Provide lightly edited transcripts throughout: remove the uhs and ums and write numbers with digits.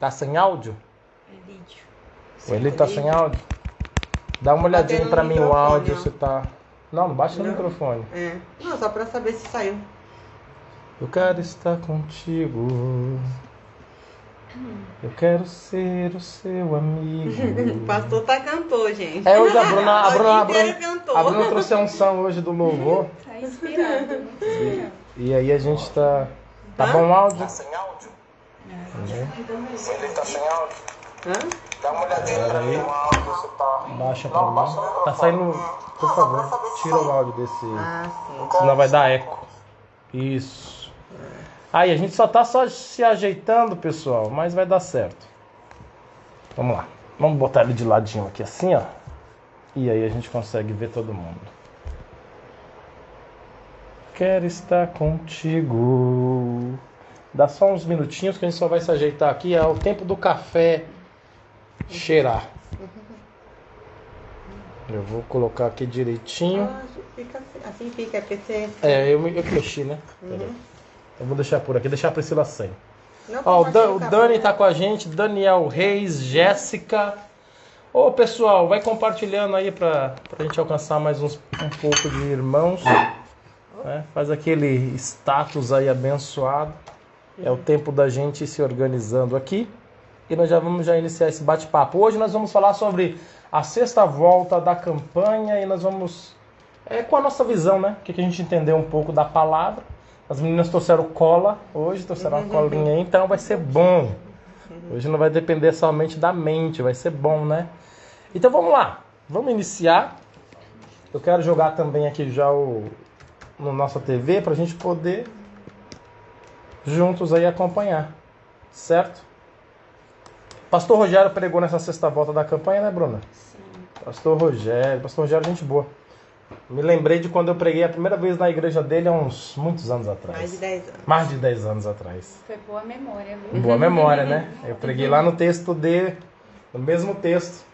Tá sem áudio? Elídio. O Elídio tá sem áudio? Dá uma olhadinha pra mim o áudio, se tá... Não baixa no microfone. É. Não, só pra saber se saiu. Eu quero estar contigo. Eu quero ser o seu amigo. O pastor tá cantor, gente. É, hoje a O dia inteiro cantou. Bruna trouxe a unção hoje do louvor. Tá inspirado, muito inspirado. E aí a gente tá... Tá bom o áudio? Tá sem áudio? Ele tá sem áudio? Hã? Dá uma olhadinha pra mim o áudio, se tá... Baixa pra mim. Tá saindo... Por favor, tira o áudio desse... Ah, sim. Senão vai dar eco. Isso. Aí, a gente só tá se ajeitando, pessoal, mas vai dar certo. Vamos lá. Vamos botar ele de ladinho aqui assim, ó. E aí a gente consegue ver todo mundo. Quero estar contigo. Dá só uns minutinhos que a gente só vai se ajeitar aqui. É o tempo do café cheirar. Eu vou colocar aqui direitinho. Ah, assim fica, porque você... É, eu que mexi, né? Peraí. Eu vou deixar por aqui, deixar a Priscila sem. Não Ó, o compartilha Dani café. tá com a gente, Daniel Reis, Jéssica. Ô, pessoal, vai compartilhando aí pra gente alcançar mais um pouco de irmãos. Né? Faz aquele status aí abençoado. É o tempo da gente ir se organizando aqui. E nós já vamos iniciar esse bate-papo. Hoje nós vamos falar sobre a sexta volta da campanha e nós vamos... com a nossa visão, né? O que a gente entendeu um pouco da palavra. As meninas trouxeram cola hoje, trouxeram uma colinha aí, então vai ser bom. Hoje não vai depender somente da mente, vai ser bom, né? Então vamos lá, vamos iniciar. Eu quero jogar também aqui já no nossa TV para a gente poder juntos aí acompanhar, certo? Pastor Rogério pregou nessa sexta volta da campanha, né, Bruna? Sim. Pastor Rogério, gente boa. Me lembrei de quando eu preguei a primeira vez na igreja dele há muitos anos atrás. Mais de 10 anos. Mais de 10 anos atrás. Foi boa memória, viu? Boa memória, né? Eu preguei lá no mesmo texto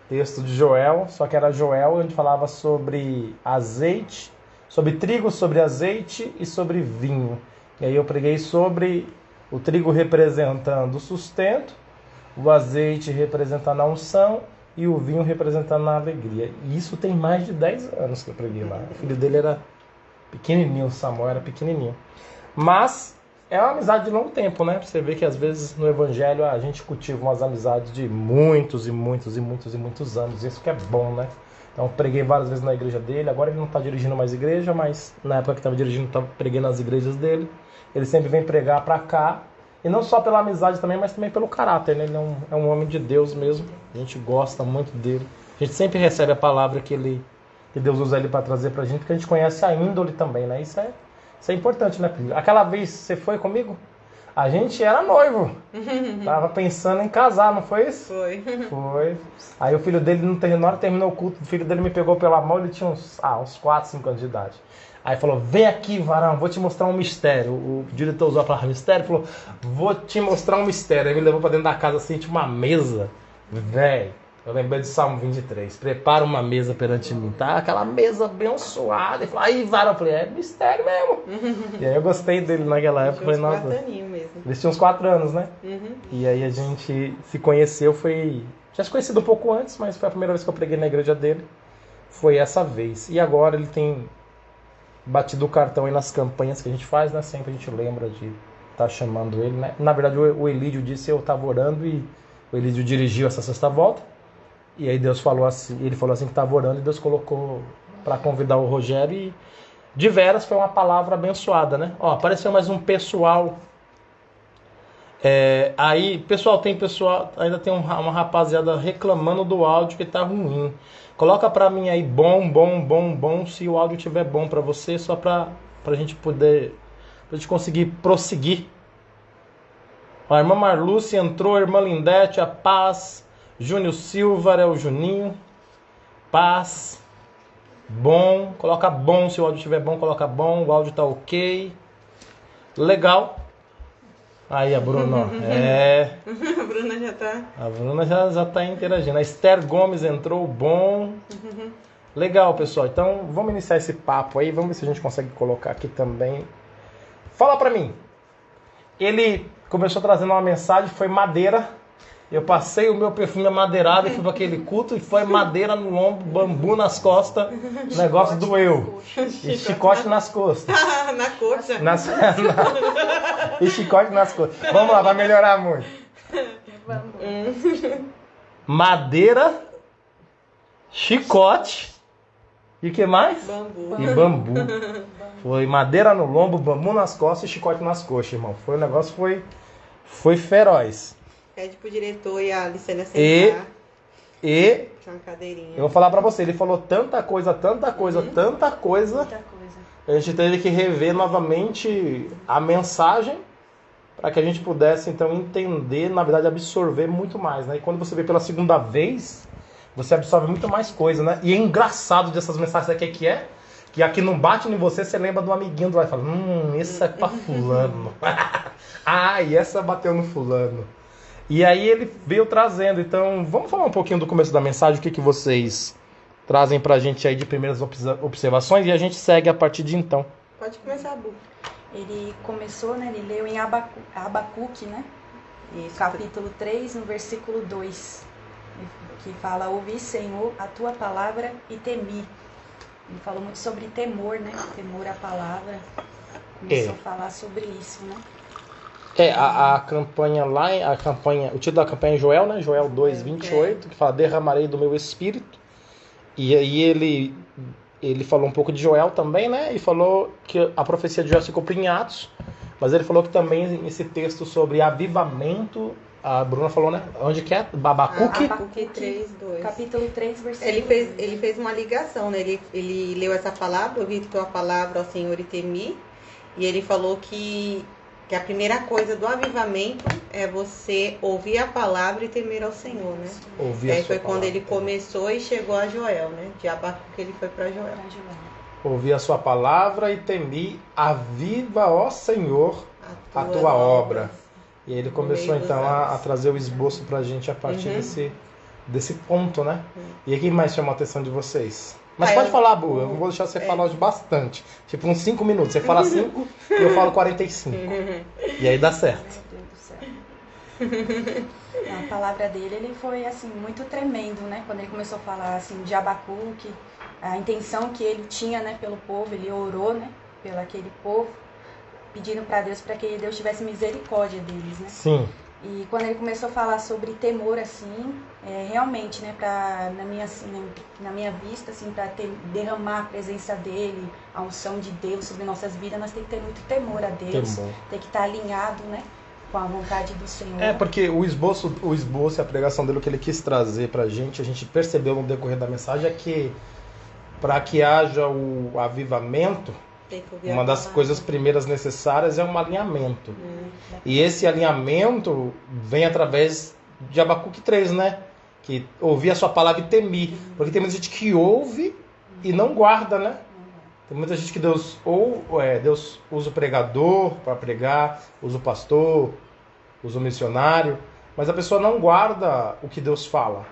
de Joel, só que era Joel, onde falava sobre azeite, sobre trigo, sobre azeite e sobre vinho. E aí eu preguei sobre o trigo representando o sustento, o azeite representando a unção e o vinho representando a alegria. E isso tem mais de 10 anos que eu preguei lá. O filho dele era pequenininho, o Samuel era pequenininho. Mas é uma amizade de longo tempo, né? Você vê que às vezes no evangelho a gente cultiva umas amizades de muitos anos. Isso que é bom, né? Então eu preguei várias vezes na igreja dele. Agora ele não está dirigindo mais igreja, mas na época que estava dirigindo, preguei nas igrejas dele. Ele sempre vem pregar para cá. E não só pela amizade também, mas também pelo caráter, né? Ele é um homem de Deus mesmo. A gente gosta muito dele. A gente sempre recebe a palavra que Deus usa ele para trazer pra gente, porque a gente conhece a índole também, né? Isso é importante, né, Pri? Aquela vez você foi comigo? A gente era noivo. Tava pensando em casar, não foi isso? Foi. Foi. Aí o filho dele, na hora que terminou o culto, o filho dele me pegou pela mão, ele tinha uns 4, 5 anos de idade. Aí falou, vem aqui, varão, vou te mostrar um mistério. O diretor usou a palavra mistério, falou, vou te mostrar um mistério. Aí me levou pra dentro da casa assim, tinha uma mesa, velho. Eu lembrei do Salmo 23, prepara uma mesa perante mim, tá? Aquela mesa abençoada. Ele falou, aí, varão, eu falei, é mistério mesmo. E aí eu gostei dele naquela época. Tinha uns Falei, 4 nossa, aninhos mesmo. eles tinham uns 4 anos, né? Uhum. E aí a gente se conheceu, já se conhecido um pouco antes, mas foi a primeira vez que eu preguei na igreja dele. Foi essa vez. E agora ele tem batido o cartão aí nas campanhas que a gente faz, né? Sempre a gente lembra de estar chamando ele, né? Na verdade o Elídio disse, eu estava orando e o Elídio dirigiu essa sexta volta. E aí Deus falou assim, ele falou assim que estava orando e Deus colocou para convidar o Rogério e de veras foi uma palavra abençoada, né? Ó, apareceu mais um pessoal. Aí, pessoal, ainda tem uma rapaziada reclamando do áudio que tá ruim. Coloca pra mim aí bom, se o áudio estiver bom pra você, só pra gente poder, pra gente conseguir prosseguir. A irmã Marluce entrou, a irmã Lindete, a Paz, Júnior Silva, é o Juninho, Paz, bom, coloca bom, se o áudio estiver bom, coloca bom, o áudio tá ok, legal. Aí a Bruna, ó, A Bruna já tá... A Bruna já tá interagindo. A Esther Gomes entrou, bom. Legal, pessoal. Então, vamos iniciar esse papo aí. Vamos ver se a gente consegue colocar aqui também. Fala pra mim. Ele começou trazendo uma mensagem, foi madeira. Eu passei o meu perfume amadeirado e fui para aquele culto e foi madeira no ombro, bambu nas costas, o negócio doeu. E chicote nas costas. Na coxa. E chicote nas costas. Vamos lá, vai melhorar muito. Madeira, chicote e o que mais? Bambu. E bambu. Foi madeira no lombo, bambu nas costas e chicote nas coxas, irmão. Foi, o negócio foi feroz. Pede pro diretor e a Licélia E sentar. E Tinha uma cadeirinha. eu vou falar pra você, ele falou tanta coisa, tanta coisa, tanta coisa. Muita coisa. A gente teve que rever novamente a mensagem para que a gente pudesse, então, entender, na verdade, absorver muito mais, né? E quando você vê pela segunda vez, você absorve muito mais coisa, né? E é engraçado dessas mensagens aqui que é que aqui não bate em você, você lembra do amiguinho do lado e fala, esse é pra fulano. E essa bateu no fulano. E aí ele veio trazendo. Então, vamos falar um pouquinho do começo da mensagem, o que Pode vocês trazem pra gente aí de primeiras observações, e a gente segue a partir de então. começar, Bu. Ele começou, né? Ele leu em Abacuque, né? Isso. Capítulo 3, no versículo 2. Que fala, ouvi, Senhor, a tua palavra e temi. Ele falou muito sobre temor, né? Temor à palavra. Começou a falar sobre isso, né? A campanha lá, o título da campanha é Joel, né? Joel 2:28, que fala, derramarei do meu espírito. E aí ele falou um pouco de Joel também, né? E falou que a profecia de Joel se cumpre em Atos. Mas ele falou que também esse texto sobre avivamento, a Bruna falou, né? Onde que é? Abacuque? Abacuque 3:2. Capítulo 3, versículo Ele fez uma ligação, né? Ele leu essa palavra, ouvi tua palavra ao Senhor e temi. E ele falou que a primeira coisa do avivamento é você ouvir a palavra e temer ao Senhor, né? Ouvir Aí a sua foi quando palavra. ele começou e chegou a Joel, né? De Abacuque ele foi para Joel. para Joel. Ouvi a sua palavra e temi, aviva, ó Senhor, a tua obra. E aí ele começou então a trazer o esboço pra gente a partir desse ponto, né? E aí quem mais chamou a atenção de vocês? Mas pode falar, Bu, eu não vou deixar você falar hoje bastante. Tipo uns 5 minutos. Você fala 5 e eu falo 45. E aí dá certo. Meu Deus do céu. A palavra dele, ele foi assim, muito tremendo, né? Quando ele começou a falar assim, de Abacuque, a intenção que ele tinha, né, pelo povo, ele orou, né, pelo aquele povo, pedindo para Deus para que Deus tivesse misericórdia deles, né? Sim. E quando ele começou a falar sobre temor, assim, realmente, né, na minha vista, assim, para derramar a presença dele, a unção de Deus sobre nossas vidas, nós temos que ter muito temor a Deus, tem que estar alinhado, né, com a vontade do Senhor. Porque o esboço e a pregação dele, o que ele quis trazer pra gente, a gente percebeu no decorrer da mensagem, é que para que haja o avivamento, uma das coisas primeiras necessárias é um alinhamento. E esse alinhamento vem através de Abacuque 3, né? Que ouvir a sua palavra e temi. Porque tem muita gente que ouve e não guarda, né? Tem muita gente que Deus usa o pregador para pregar, usa o pastor, usa o missionário, mas a pessoa não guarda o que Deus fala.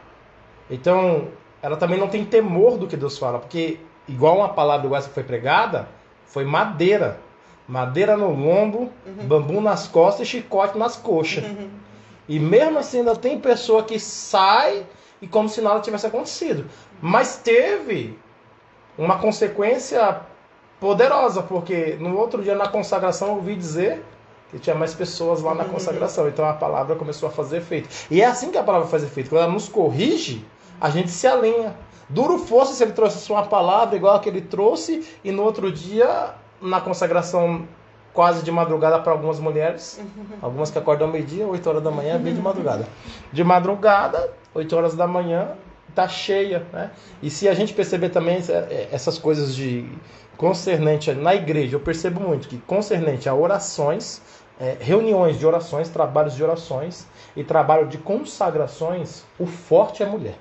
Então, ela também não tem temor do que Deus fala, porque igual uma palavra igual essa que foi pregada, foi madeira. Madeira no lombo, bambu nas costas e chicote nas coxas. E mesmo assim ainda tem pessoa que sai e como se nada tivesse acontecido. Mas teve uma consequência poderosa, porque no outro dia na consagração eu ouvi dizer que tinha mais pessoas lá na consagração. Então a palavra começou a fazer efeito. E é assim que a palavra faz efeito. Quando ela nos corrige, a gente se alinha. Duro fosse se ele trouxesse uma palavra igual a que ele trouxe e no outro dia, na consagração quase de madrugada para algumas mulheres, algumas que acordam meio-dia, 8 horas da manhã, bem de madrugada. De madrugada, 8 horas da manhã, tá cheia, né? E se a gente perceber também essas coisas de concernente na igreja, eu percebo muito que concernente a orações, reuniões de orações, trabalhos de orações e trabalho de consagrações, o forte é a mulher.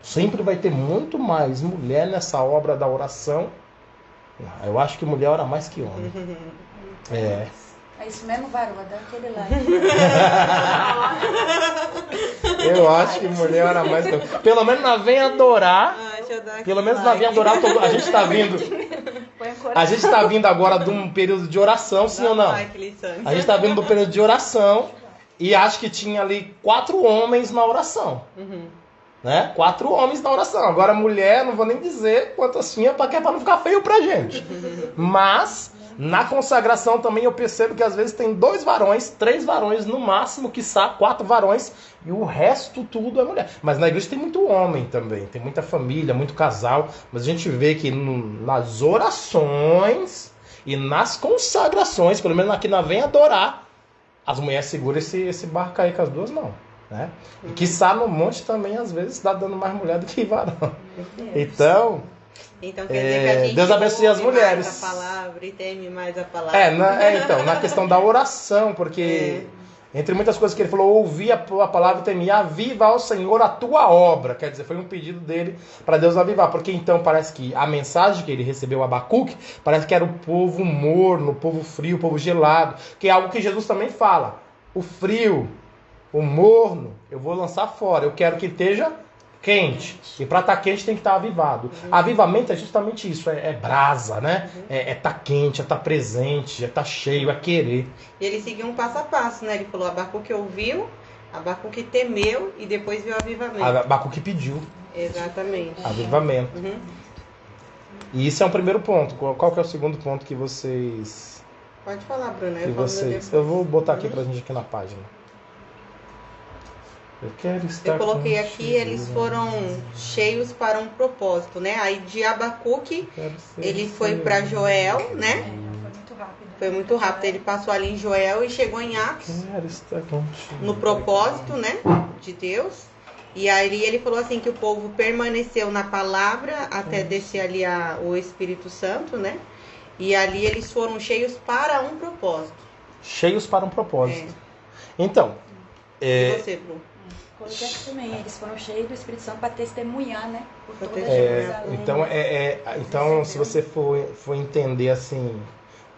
Sempre vai ter muito mais mulher nessa obra da oração. Eu acho que mulher ora mais que homem. É isso mesmo, Varoa, dá aquele like. Eu acho que mulher ora mais que homem. Pelo menos nós vem adorar. Pelo menos nós vem adorar. A gente está vindo. A gente está vindo agora de um período de oração, sim ou não? A gente está vindo do período de oração. E acho que tinha ali 4 homens na oração. Né? 4 homens na oração. Agora mulher, não vou nem dizer quantas tinha, porque é para não ficar feio pra gente. Mas na consagração também eu percebo que às vezes tem 2 varões, 3 varões no máximo, quiçá 4 varões, e o resto tudo é mulher. Mas na igreja tem muito homem também, tem muita família, muito casal, mas a gente vê que nas orações e nas consagrações, pelo menos aqui na Vem Adorar, as mulheres seguram esse barco aí com as 2 mãos. Né? E quiçá no monte também, às vezes, está dando mais mulher do que varão. Então quer dizer que a gente Deus abençoe as mulheres. Mais a palavra e teme mais a palavra. Então, na questão da oração, porque entre muitas coisas que ele falou, ouvir a palavra e temer, aviva ao Senhor a tua obra. Quer dizer, foi um pedido dele para Deus avivar, porque então parece que a mensagem que ele recebeu, Abacuque, parece que era o povo morno, o povo frio, o povo gelado, que é algo que Jesus também fala. O frio, o morno, eu vou lançar fora. Eu quero que esteja quente. E para estar quente tem que estar avivado. Avivamento é justamente isso. É brasa, né? É estar quente, é estar presente, é estar cheio, é querer. E ele seguiu um passo a passo, né? Ele falou, Abacuque ouviu, Abacuque temeu e depois viu o avivamento. Abacuque pediu. Exatamente. Avivamento. E isso é um primeiro ponto. Qual que é o segundo ponto que vocês... Pode falar, Bruna. Eu vou botar aqui pra gente aqui na página. Eu coloquei aqui, eles foram cheios para um propósito, né? Aí de Abacuque, ele foi para Joel, né? Foi muito rápido. Ele passou ali em Joel e chegou em Atos, no propósito, né? De Deus. E aí ele falou assim que o povo permaneceu na palavra até descer ali o Espírito Santo, né? E ali eles foram cheios para um propósito. Cheios para um propósito. Então... E você, Bruno? Coloquei aqui também, eles foram cheios do Espírito Santo para testemunhar, né? Por toda Jerusalém. Então, se você for entender assim,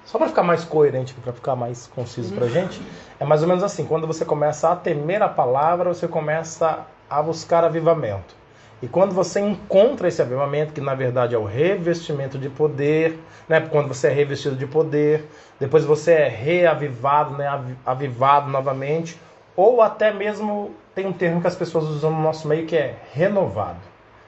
só para ficar mais coerente, para ficar mais conciso pra gente, é mais ou menos assim, quando você começa a temer a palavra, você começa a buscar avivamento. E quando você encontra esse avivamento, que na verdade é o revestimento de poder, né? Quando você é revestido de poder, depois você é reavivado, né? Avivado novamente, ou até mesmo tem um termo que as pessoas usam no nosso meio que é renovado.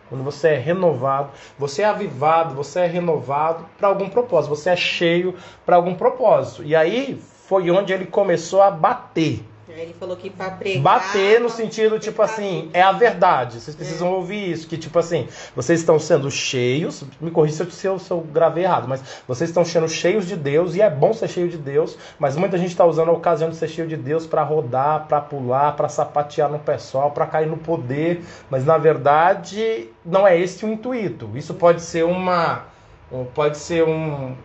Quando você é renovado, você é avivado, você é renovado para algum propósito, você é cheio para algum propósito. E aí foi onde ele começou a bater. Ele falou que para pregar... Bater no sentido, tipo assim, é a verdade. Vocês precisam ouvir isso. Que, tipo assim, vocês estão sendo cheios... Me corrija se eu gravei errado. Mas vocês estão sendo cheios de Deus. E é bom ser cheio de Deus. Mas muita gente está usando a ocasião de ser cheio de Deus para rodar, para pular, para sapatear no pé só, para cair no poder. Mas, na verdade, não é esse o intuito. Isso pode ser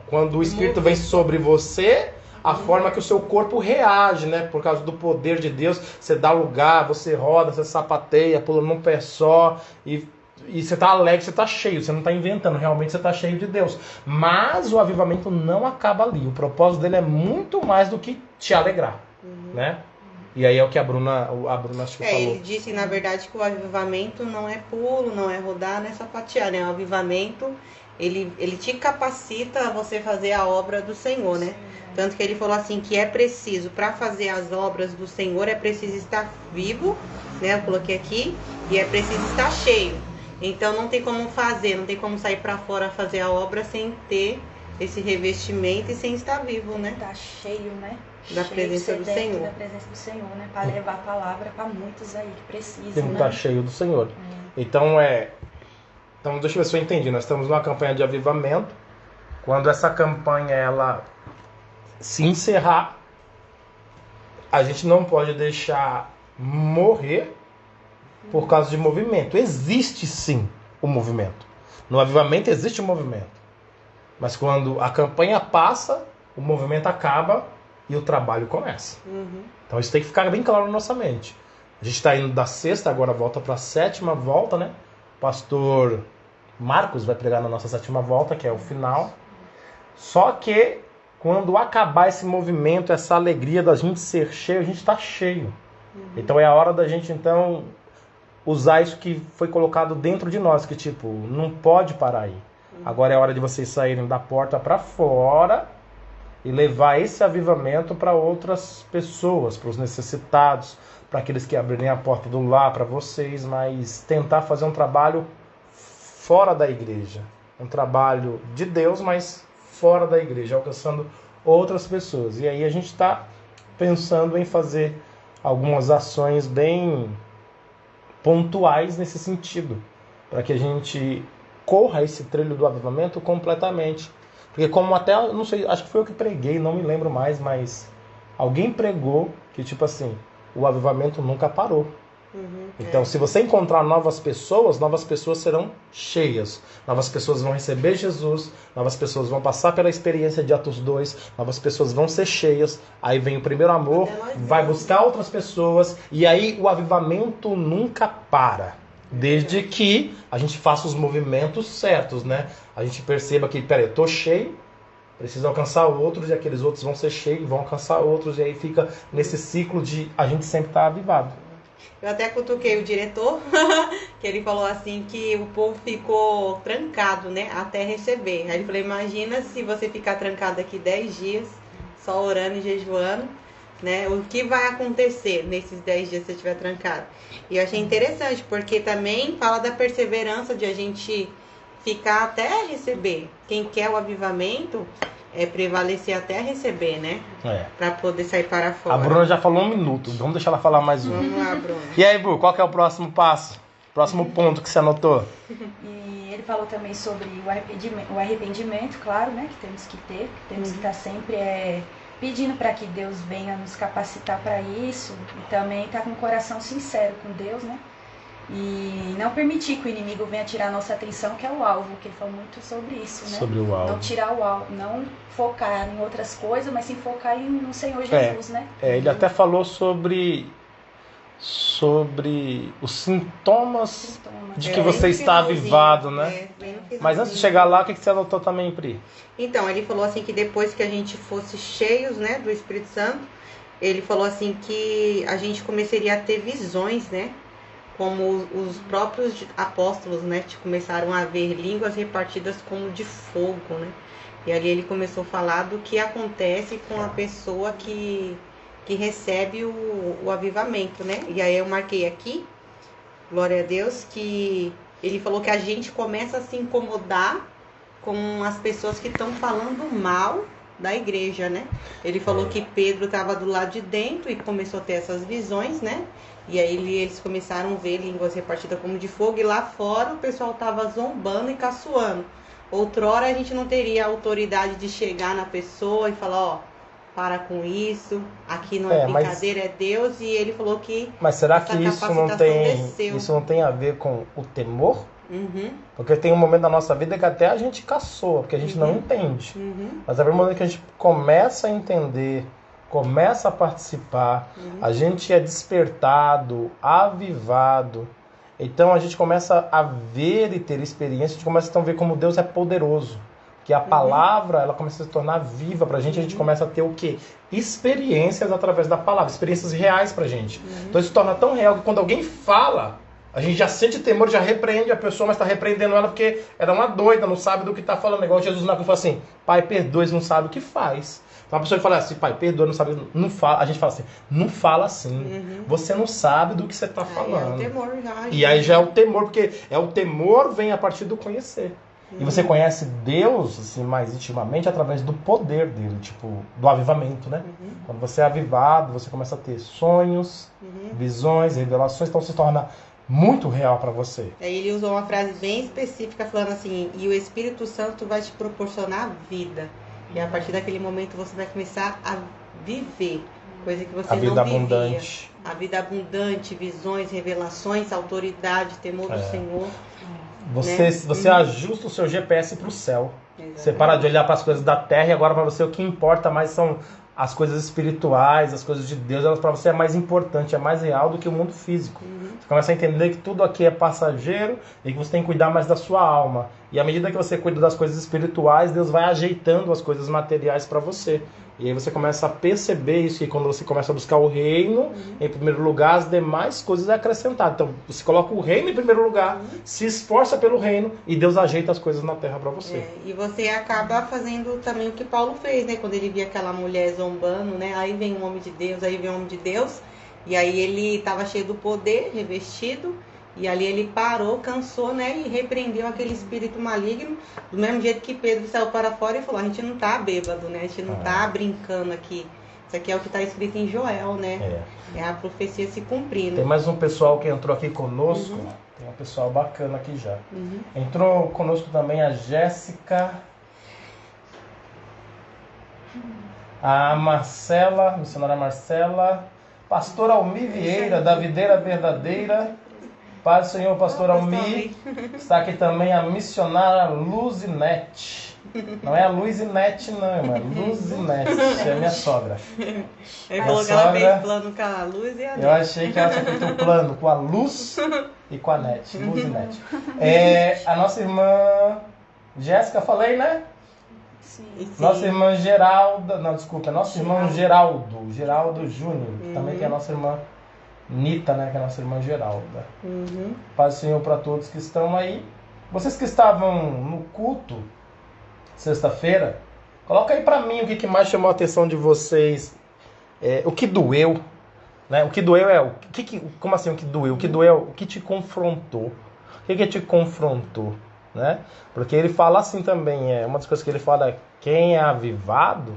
quando o Espírito vem sobre você... A forma que o seu corpo reage, né? Por causa do poder de Deus, você dá lugar, você roda, você sapateia, pula num pé só e você tá alegre, você tá cheio, você não tá inventando, realmente você tá cheio de Deus. Mas o avivamento não acaba ali. O propósito dele é muito mais do que te alegrar, né? E aí é o que a Bruna acho que falou. Ele disse, na verdade, que o avivamento não é pulo, não é rodar, não é sapatear, né? O avivamento, ele te capacita a você fazer a obra do Senhor, né? Tanto que ele falou assim, que é preciso, para fazer as obras do Senhor, é preciso estar vivo, né? Eu coloquei aqui, e é preciso estar cheio. Então não tem como fazer, não tem como sair para fora fazer a obra sem ter esse revestimento e sem estar vivo, né? Tá cheio, né? Da presença do Senhor. Da presença do Senhor, né? Para levar a palavra para muitos aí que precisam, Tem que né? estar cheio do Senhor. Então deixa eu ver se eu entendi. Nós estamos numa campanha de avivamento. Quando essa campanha ela se encerrar, a gente não pode deixar morrer por causa de movimento. Existe sim o movimento. No avivamento existe o movimento. Mas quando a campanha passa, o movimento acaba e o trabalho começa. Então isso tem que ficar bem claro na nossa mente. A gente está indo da sexta, agora volta para a sétima volta, né? O pastor Marcos vai pregar na nossa sétima volta, que é o final. Só que quando acabar esse movimento, essa alegria da gente ser cheio, a gente está cheio. Então é a hora da gente, então, usar isso que foi colocado dentro de nós, que tipo, não pode parar aí. Agora é a hora de vocês saírem da porta para fora e levar esse avivamento para outras pessoas, para os necessitados, para aqueles que abrirem a porta do lar para vocês, mas tentar fazer um trabalho fora da igreja. Um trabalho de Deus, mas fora da igreja, alcançando outras pessoas. E aí a gente está pensando em fazer algumas ações bem pontuais nesse sentido, para que a gente corra esse trilho do avivamento completamente. Porque como até, não sei, acho que foi eu que preguei, não me lembro mais, mas alguém pregou que tipo assim, o avivamento nunca parou. Então, se você encontrar novas pessoas serão cheias. Novas pessoas vão receber Jesus, novas pessoas vão passar pela experiência de Atos 2, novas pessoas vão ser cheias. Aí vem o primeiro amor, vai buscar outras pessoas, e aí o avivamento nunca para. Desde que a gente faça os movimentos certos, né? A gente perceba que, peraí, eu tô cheio, preciso alcançar outros, e aqueles outros vão ser cheios, vão alcançar outros, e aí fica nesse ciclo de a gente sempre estar avivado. Eu até cutuquei o diretor, que ele falou assim que o povo ficou trancado, né, até receber. Aí ele falou, imagina se você ficar trancado aqui 10 dias, só orando e jejuando, né, o que vai acontecer nesses 10 dias que você estiver trancado. E eu achei interessante, porque também fala da perseverança de a gente ficar até receber. Quem quer o avivamento é prevalecer até receber, né? Pra poder sair para fora. A Bruna já falou 1 minuto, vamos deixar ela falar mais um. Vamos lá, Bruna. E aí, Bru, qual que é o próximo passo? Próximo ponto que você anotou? E ele falou também sobre o arrependimento, claro, né? Que temos que ter, temos que estar sempre pedindo para que Deus venha nos capacitar para isso. E também estar com o coração sincero com Deus, né? E não permitir que o inimigo venha tirar a nossa atenção, que é o alvo, que ele falou muito sobre isso, né? Sobre o alvo. Não tirar o alvo, não focar em outras coisas, mas sim focar no Senhor Jesus, né? Ele até falou sobre os sintomas de que você está avivado, né? Mas antes de chegar lá, o que você anotou também, Pri? Então, ele falou assim que depois que a gente fosse cheios, né, do Espírito Santo, ele falou assim que a gente começaria a ter visões, né? Como os próprios apóstolos, né, começaram a ver línguas repartidas como de fogo, né? E ali ele começou a falar do que acontece com a pessoa que recebe o avivamento, né? E aí eu marquei aqui, glória a Deus, que ele falou que a gente começa a se incomodar com as pessoas que estão falando mal da igreja, né? Ele falou que Pedro estava do lado de dentro e começou a ter essas visões, né? E aí eles começaram a ver línguas repartidas como de fogo, e lá fora o pessoal estava zombando e caçoando. Outrora a gente não teria a autoridade de chegar na pessoa e falar, ó, para com isso, aqui não é brincadeira, é Deus. E ele falou que... Mas será que isso não tem a ver com o temor? Porque tem um momento da nossa vida que até a gente caçoa, porque a gente não entende. Mas a partir do momento que a gente começa a entender, começa a participar, a gente é despertado, avivado. Então a gente começa a ver e ter experiência, a gente começa então, a ver como Deus é poderoso. Que a palavra, ela começa a se tornar viva pra gente, a gente começa a ter o quê? Experiências através da palavra, experiências reais pra gente. Então isso se torna tão real que quando alguém fala, a gente já sente temor, já repreende a pessoa, mas está repreendendo ela porque ela é uma doida, não sabe do que está falando. Igual Jesus na cruz fala assim, pai, perdoa, não sabe o que faz. Então a pessoa que fala assim, pai, perdoa, não sabe, não fala. A gente fala assim, não fala assim. Você não sabe do que você está falando. É o temor já. E aí já é o temor, porque o temor vem a partir do conhecer. E você conhece Deus assim, mais intimamente através do poder dele, tipo, do avivamento, né? Quando você é avivado, você começa a ter sonhos, visões, revelações, então se torna muito real para você. Aí ele usou uma frase bem específica, falando assim, e o Espírito Santo vai te proporcionar vida. E a partir daquele momento você vai começar a viver, coisa que você não vivia. Abundante. A vida abundante, visões, revelações, autoridade, temor do Senhor. Você ajusta o seu GPS para o céu. Exatamente. Você para de olhar para as coisas da terra e agora para você o que importa mais são as coisas espirituais, as coisas de Deus. Elas para você é mais importante, é mais real do que o mundo físico. Você começa a entender que tudo aqui é passageiro e que você tem que cuidar mais da sua alma. E à medida que você cuida das coisas espirituais, Deus vai ajeitando as coisas materiais para você. E aí você começa a perceber isso, que quando você começa a buscar o reino, em primeiro lugar, as demais coisas é acrescentado. Então, você coloca o reino em primeiro lugar, se esforça pelo reino, e Deus ajeita as coisas na terra para você. E você acaba fazendo também o que Paulo fez, né? Quando ele via aquela mulher zombando, né? Aí vem um homem de Deus, aí vem um homem de Deus. E aí ele estava cheio do poder, revestido. E ali ele parou, cansou, né? E repreendeu aquele espírito maligno. Do mesmo jeito que Pedro saiu para fora e falou, a gente não tá bêbado, né? A gente não tá brincando aqui. Isso aqui é o que está escrito em Joel, né? É a profecia se cumprindo. Tem mais um pessoal que entrou aqui conosco. Tem um pessoal bacana aqui já. Entrou conosco também a Jéssica. A Marcela, missionária Marcela. Pastor Almi Vieira, da Videira Verdadeira. Paz do Senhor, pastor Almi. Está aqui também a missionária Luzinete. Não é a Luzinete, não, é Luzinete. É minha sogra. Ele falou que ela fez plano com a luz e a net. Eu achei que ela tinha feito um plano com a luz e com a net. Luzinete. A nossa irmã Jéssica, falei, né? Sim. Nossa irmã Geralda. Não, desculpa, nosso irmão Geraldo Júnior. Que também tem a nossa irmã Nita, né, que é a nossa irmã Geralda. Paz do Senhor para todos que estão aí. Vocês que estavam no culto sexta-feira, coloca aí para mim o que mais chamou a atenção de vocês. O que doeu, né? O que doeu é como assim o que doeu? O que doeu é o que te confrontou. O que te confrontou, né? Porque ele fala assim também, uma das coisas que ele fala é quem é avivado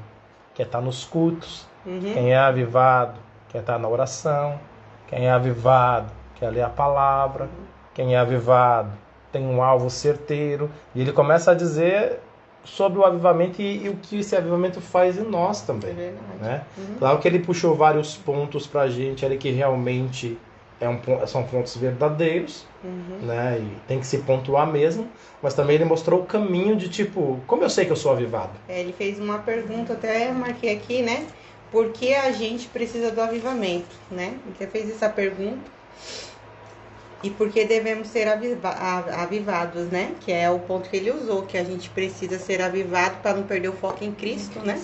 quer estar nos cultos. Quem é avivado quer estar na oração. Quem é avivado quer ler a palavra. Quem é avivado tem um alvo certeiro. E ele começa a dizer sobre o avivamento e o que esse avivamento faz em nós também. É verdade. Né? Claro que ele puxou vários pontos pra gente ali que realmente são pontos verdadeiros, né? E tem que se pontuar mesmo. Mas também ele mostrou o caminho de tipo, como eu sei que eu sou avivado? Ele fez uma pergunta, até marquei aqui, né? Por que a gente precisa do avivamento, né? Ele fez essa pergunta. E por que devemos ser avivados, né? Que é o ponto que ele usou, que a gente precisa ser avivado para não perder o foco em Cristo, né?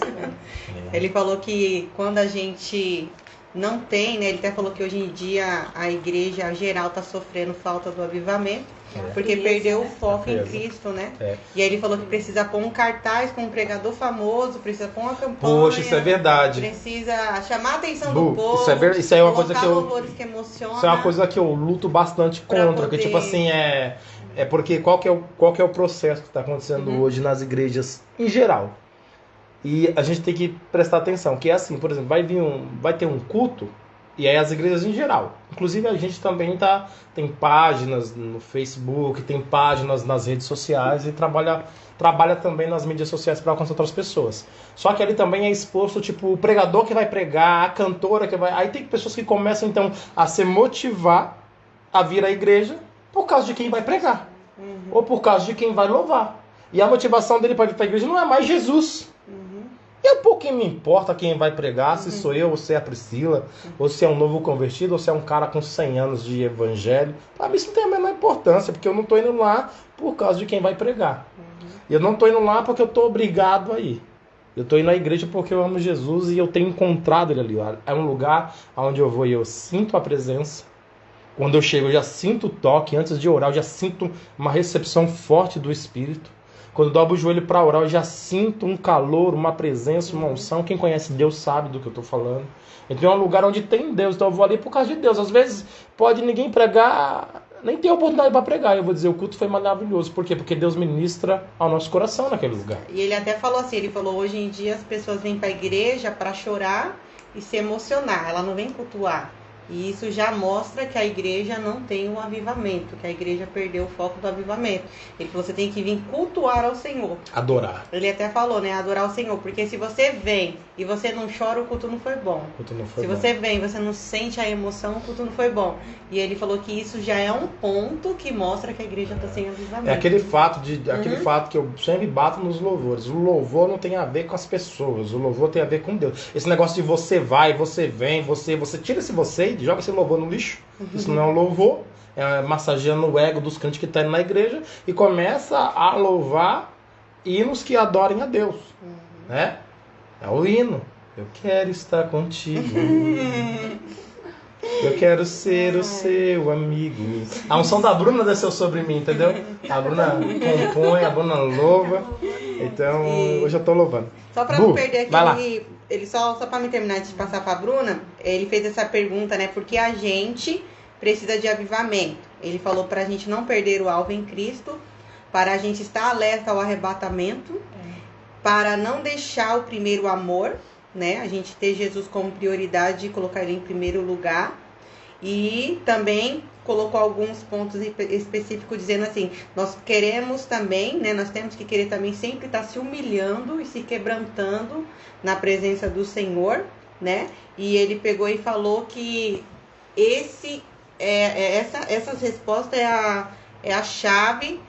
Ele falou que quando a gente não tem, né? Ele até falou que hoje em dia a igreja geral está sofrendo falta do avivamento. Porque perdeu o foco em Cristo, né? E aí ele falou que precisa pôr um cartaz com um pregador famoso, precisa pôr uma campanha. Poxa, isso é verdade. Precisa chamar a atenção do povo. Isso é uma coisa que que emociona. Isso é uma coisa que eu luto bastante contra. Que tipo assim, porque qual que é o processo que está acontecendo hoje nas igrejas em geral. E a gente tem que prestar atenção. Que é assim, por exemplo, vai ter um culto. E aí as igrejas em geral. Inclusive a gente também tem páginas no Facebook, tem páginas nas redes sociais e trabalha também nas mídias sociais para alcançar outras pessoas. Só que ali também é exposto tipo o pregador que vai pregar, a cantora que vai... Aí tem pessoas que começam então a se motivar a vir à igreja por causa de quem vai pregar. Ou por causa de quem vai louvar. E a motivação dele para ir para a igreja não é mais Jesus. E um pouquinho me importa quem vai pregar, se sou eu, ou se é a Priscila, ou se é um novo convertido, ou se é um cara com 100 anos de evangelho. Para mim isso não tem a menor importância, porque eu não estou indo lá por causa de quem vai pregar. Eu não estou indo lá porque eu estou obrigado a ir. Eu estou indo à igreja porque eu amo Jesus e eu tenho encontrado ele ali. É um lugar onde eu vou e eu sinto a presença. Quando eu chego eu já sinto o toque, antes de orar eu já sinto uma recepção forte do Espírito. Quando eu dobro o joelho para orar, eu já sinto um calor, uma presença, uma unção. Quem conhece Deus sabe do que eu estou falando. Então é um lugar onde tem Deus, então eu vou ali por causa de Deus. Às vezes pode ninguém pregar, nem ter oportunidade para pregar. Eu vou dizer, o culto foi maravilhoso. Por quê? Porque Deus ministra ao nosso coração naquele lugar. E ele até falou assim, ele falou, hoje em dia as pessoas vêm para a igreja para chorar e se emocionar. Ela não vem cultuar. E isso já mostra que a igreja não tem um avivamento, que a igreja perdeu o foco do avivamento. Ele falou, você tem que vir cultuar ao Senhor. Adorar. Ele até falou, né? Adorar o Senhor. Porque se você vem e você não chora, o culto não foi bom. Se você vem e você não sente a emoção, o culto não foi bom. E ele falou que isso já é um ponto que mostra que a igreja está sem avivamento. É aquele fato que eu sempre bato nos louvores. O louvor não tem a ver com as pessoas. O louvor tem a ver com Deus. Esse negócio de você vai, você vem, você tira esse você e joga esse louvor no lixo. Isso não é um louvor. massageando o ego dos crentes que estão indo na igreja e começa a louvar hinos que adorem a Deus. Né? É o hino. Eu quero estar contigo. Eu quero ser o seu amigo. A unção da Bruna desceu sobre mim, entendeu? A Bruna compõe, a Bruna louva. Então, hoje eu tô louvando. Só pra não perder aqui, ele só pra me terminar de passar pra Bruna, ele fez essa pergunta, né? Porque a gente precisa de avivamento. Ele falou pra gente não perder o alvo em Cristo, para a gente estar alerta ao arrebatamento, para não deixar o primeiro amor, né? A gente ter Jesus como prioridade e colocar ele em primeiro lugar. E também colocou alguns pontos específicos dizendo assim, nós queremos também, né? Nós temos que querer também sempre estar se humilhando e se quebrantando na presença do Senhor, né? E ele pegou e falou que essas respostas é a chave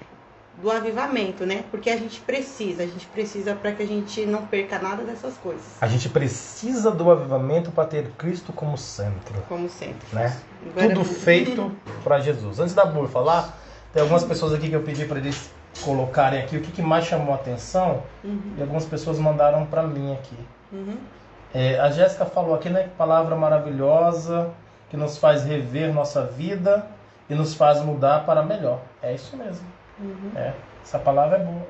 do avivamento, né? Porque a gente precisa para que a gente não perca nada dessas coisas. A gente precisa do avivamento para ter Cristo como centro. Como centro. Né? Tudo feito para Jesus. Antes da Bu falar, tem algumas pessoas aqui que eu pedi para eles colocarem aqui o que mais chamou a atenção, e algumas pessoas mandaram para mim aqui. A Jéssica falou aqui, né? Palavra maravilhosa, que nos faz rever nossa vida e nos faz mudar para melhor. É isso mesmo. Essa palavra é boa.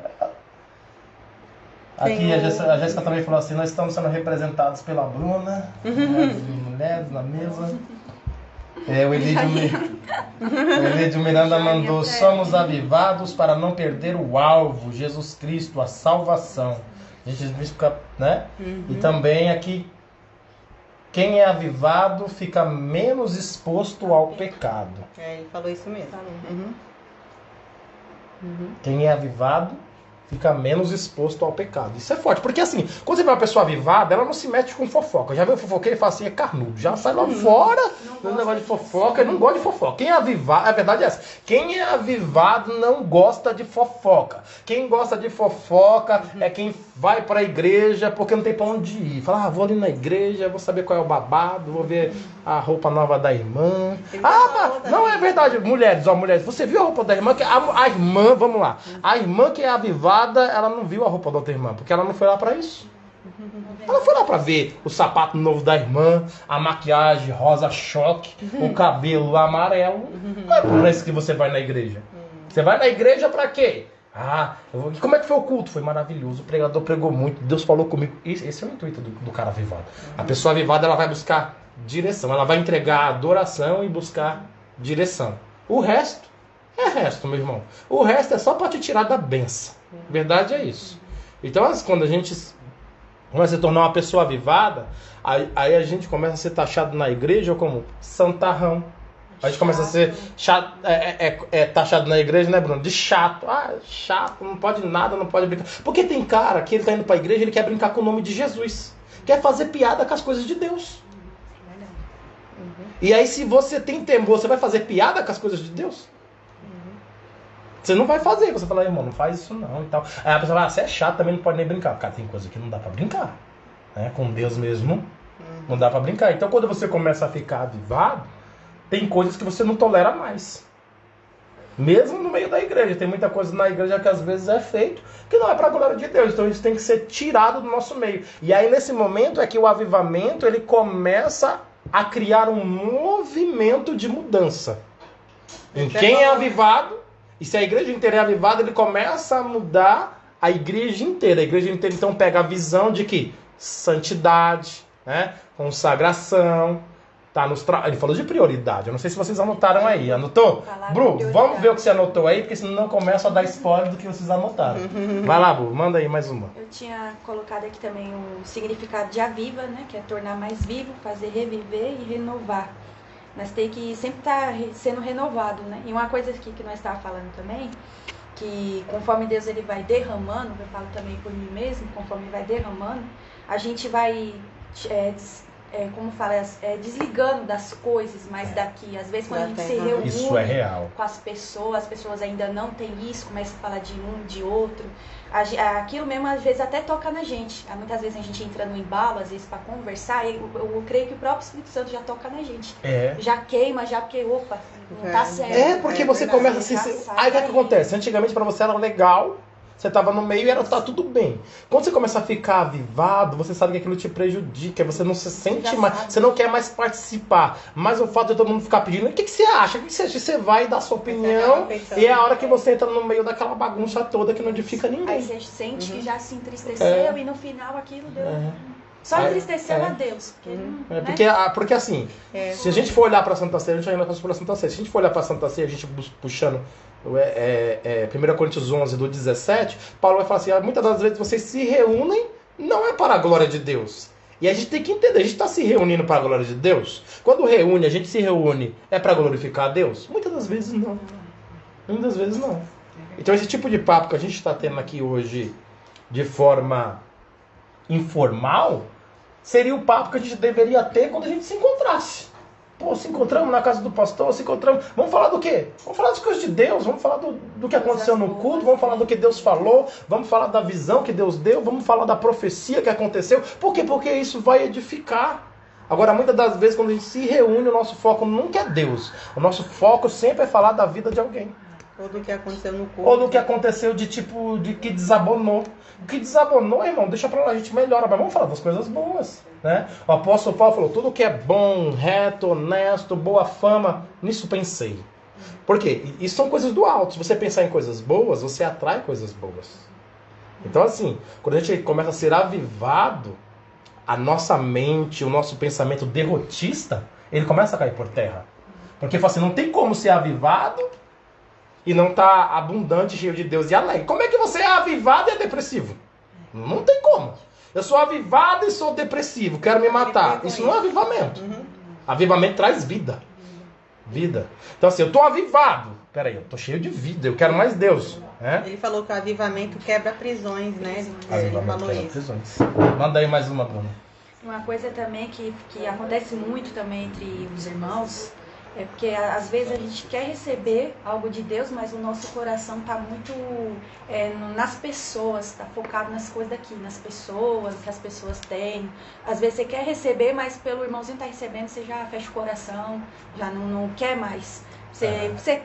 Aqui a Jéssica também falou assim, nós estamos sendo representados pela Bruna, mulheres na mesa. O Elidio Miranda mandou, somos avivados para não perder o alvo, Jesus Cristo, a salvação. A gente fica, né? E também aqui, quem é avivado fica menos exposto ao pecado. Ele falou isso mesmo. Quem é avivado fica menos exposto ao pecado. Isso é forte, porque assim, quando você vê uma pessoa avivada, ela não se mete com fofoca. Já viu o fofoqueiro e fala assim, é carnudo. Já sai lá fora no negócio de fofoca, ele não gosta de fofoca. Quem é avivado, a verdade é essa, quem é avivado não gosta de fofoca. Quem gosta de fofoca é quem vai para a igreja porque não tem para onde ir. Fala, vou ali na igreja, vou saber qual é o babado, vou ver a roupa nova da irmã. Não é verdade, mulheres, você viu a roupa da irmã? Que a irmã, vamos lá, a irmã que é avivada, ela não viu a roupa da outra irmã, porque ela não foi lá para isso. Ela foi lá para ver o sapato novo da irmã, a maquiagem rosa choque, o cabelo amarelo. Não é por isso que você vai na igreja. Você vai na igreja para quê? Como é que foi o culto? Foi maravilhoso, o pregador pregou muito, Deus falou comigo. Esse é o intuito do cara avivado. A pessoa avivada, ela vai buscar direção, ela vai entregar adoração e buscar direção. O resto é resto, meu irmão. O resto é só para te tirar da benção. Verdade é isso. Então, quando a gente começa a se tornar uma pessoa avivada, aí a gente começa a ser taxado na igreja como santarrão. A gente começa a ser chato, taxado na igreja, né, Bruno? De chato. Chato, não pode nada, não pode brincar. Porque tem cara que ele tá indo pra igreja, ele quer brincar com o nome de Jesus. Quer fazer piada com as coisas de Deus. E aí, se você tem temor, você vai fazer piada com as coisas de Deus? Você não vai fazer. Você fala, irmão, não faz isso não e tal. Aí a pessoa fala, você é chato, também não pode nem brincar. Cara, tem coisa que não dá pra brincar. Né? Com Deus mesmo, não dá pra brincar. Então, quando você começa a ficar avivado, tem coisas que você não tolera mais. Mesmo no meio da igreja. Tem muita coisa na igreja que às vezes é feito que não é pra glória de Deus. Então isso tem que ser tirado do nosso meio. E aí nesse momento é que o avivamento ele começa a criar um movimento de mudança. Em quem é avivado, e se a igreja inteira é avivada, ele começa a mudar a igreja inteira. A igreja inteira então pega a visão de que santidade, né, consagração, ele falou de prioridade. Eu não sei se vocês anotaram aí. Anotou? Bru, vamos ver o que você anotou aí, porque senão começa a dar spoiler do que vocês anotaram. Vai lá, Bru, manda aí mais uma. Eu tinha colocado aqui também o significado de aviva, né? Que é tornar mais vivo, fazer reviver e renovar. Nós tem que sempre estar sendo renovado, né? E uma coisa aqui que nós estávamos falando também, que conforme Deus ele vai derramando, eu falo também por mim mesmo, conforme vai derramando, a gente vai como fala, desligando das coisas mais daqui. Às vezes quando a gente se reúne Isso é real. com as pessoas ainda não tem isso, começa a falar de um, de outro. Aquilo mesmo às vezes até toca na gente. Muitas vezes a gente entra no embalo, às vezes para conversar, eu creio que o próprio Espírito Santo já toca na gente. Já queima, já porque, opa, não tá certo. Porque você começa a se... Aí o que acontece? Antigamente pra você era legal, você tava no meio e tá tudo bem. Quando você começa a ficar avivado, você sabe que aquilo te prejudica, você não se sente mais, você não quer mais participar. Mas o fato de todo mundo ficar pedindo, o que você acha? O que você acha? Você vai dar sua opinião e é a hora que você entra no meio daquela bagunça toda que não edifica ninguém. Aí você sente que já se entristeceu e no final aquilo deu... Só entristeceu a Deus. Porque assim, se a gente for olhar pra Santa Ceia, a gente ainda passou pela Santa Ceia. Se a gente for olhar pra Santa Ceia, a gente puxando 1 Coríntios 11, do 17, Paulo vai falar assim, muitas das vezes vocês se reúnem, não é para a glória de Deus. E a gente tem que entender, a gente está se reunindo para a glória de Deus? Quando reúne, a gente se reúne, é para glorificar a Deus? Muitas das vezes não. Muitas das vezes não. Então esse tipo de papo que a gente está tendo aqui hoje, de forma informal, seria o papo que a gente deveria ter quando a gente se encontrasse. Pô, se encontramos na casa do pastor, se encontramos... Vamos falar do quê? Vamos falar das coisas de Deus, vamos falar do que aconteceu no culto, vamos falar do que Deus falou, vamos falar da visão que Deus deu, vamos falar da profecia que aconteceu. Por quê? Porque isso vai edificar. Agora, muitas das vezes, quando a gente se reúne, o nosso foco nunca é Deus. O nosso foco sempre é falar da vida de alguém. Ou do que aconteceu no culto. Ou do que aconteceu de que desabonou. O que desabonou, irmão, deixa pra lá, a gente melhora. Mas vamos falar das coisas boas, né? O apóstolo Paulo falou, tudo que é bom, reto, honesto, boa fama, nisso pensei. Por quê? Isso são coisas do alto. Se você pensar em coisas boas, você atrai coisas boas. Então assim, quando a gente começa a ser avivado, a nossa mente, o nosso pensamento derrotista, ele começa a cair por terra. Porque fala assim, não tem como ser avivado e não tá abundante, cheio de Deus e alegre. Como é que você é avivado e é depressivo? Não tem como. Eu sou avivado e sou depressivo, quero me matar. Isso não é avivamento. Avivamento traz vida. Vida. Então assim, eu tô avivado. Peraí, eu tô cheio de vida, eu quero mais Deus. Ele falou que o avivamento quebra prisões, né? Ele falou isso. Prisões. Manda aí mais uma, Bruna. Uma coisa também que acontece muito também entre os irmãos, é porque às vezes a gente quer receber algo de Deus, mas o nosso coração está muito nas pessoas, está focado nas coisas daqui, nas pessoas, que as pessoas têm. Às vezes você quer receber, mas pelo irmãozinho estar recebendo, você já fecha o coração, já não quer mais. Você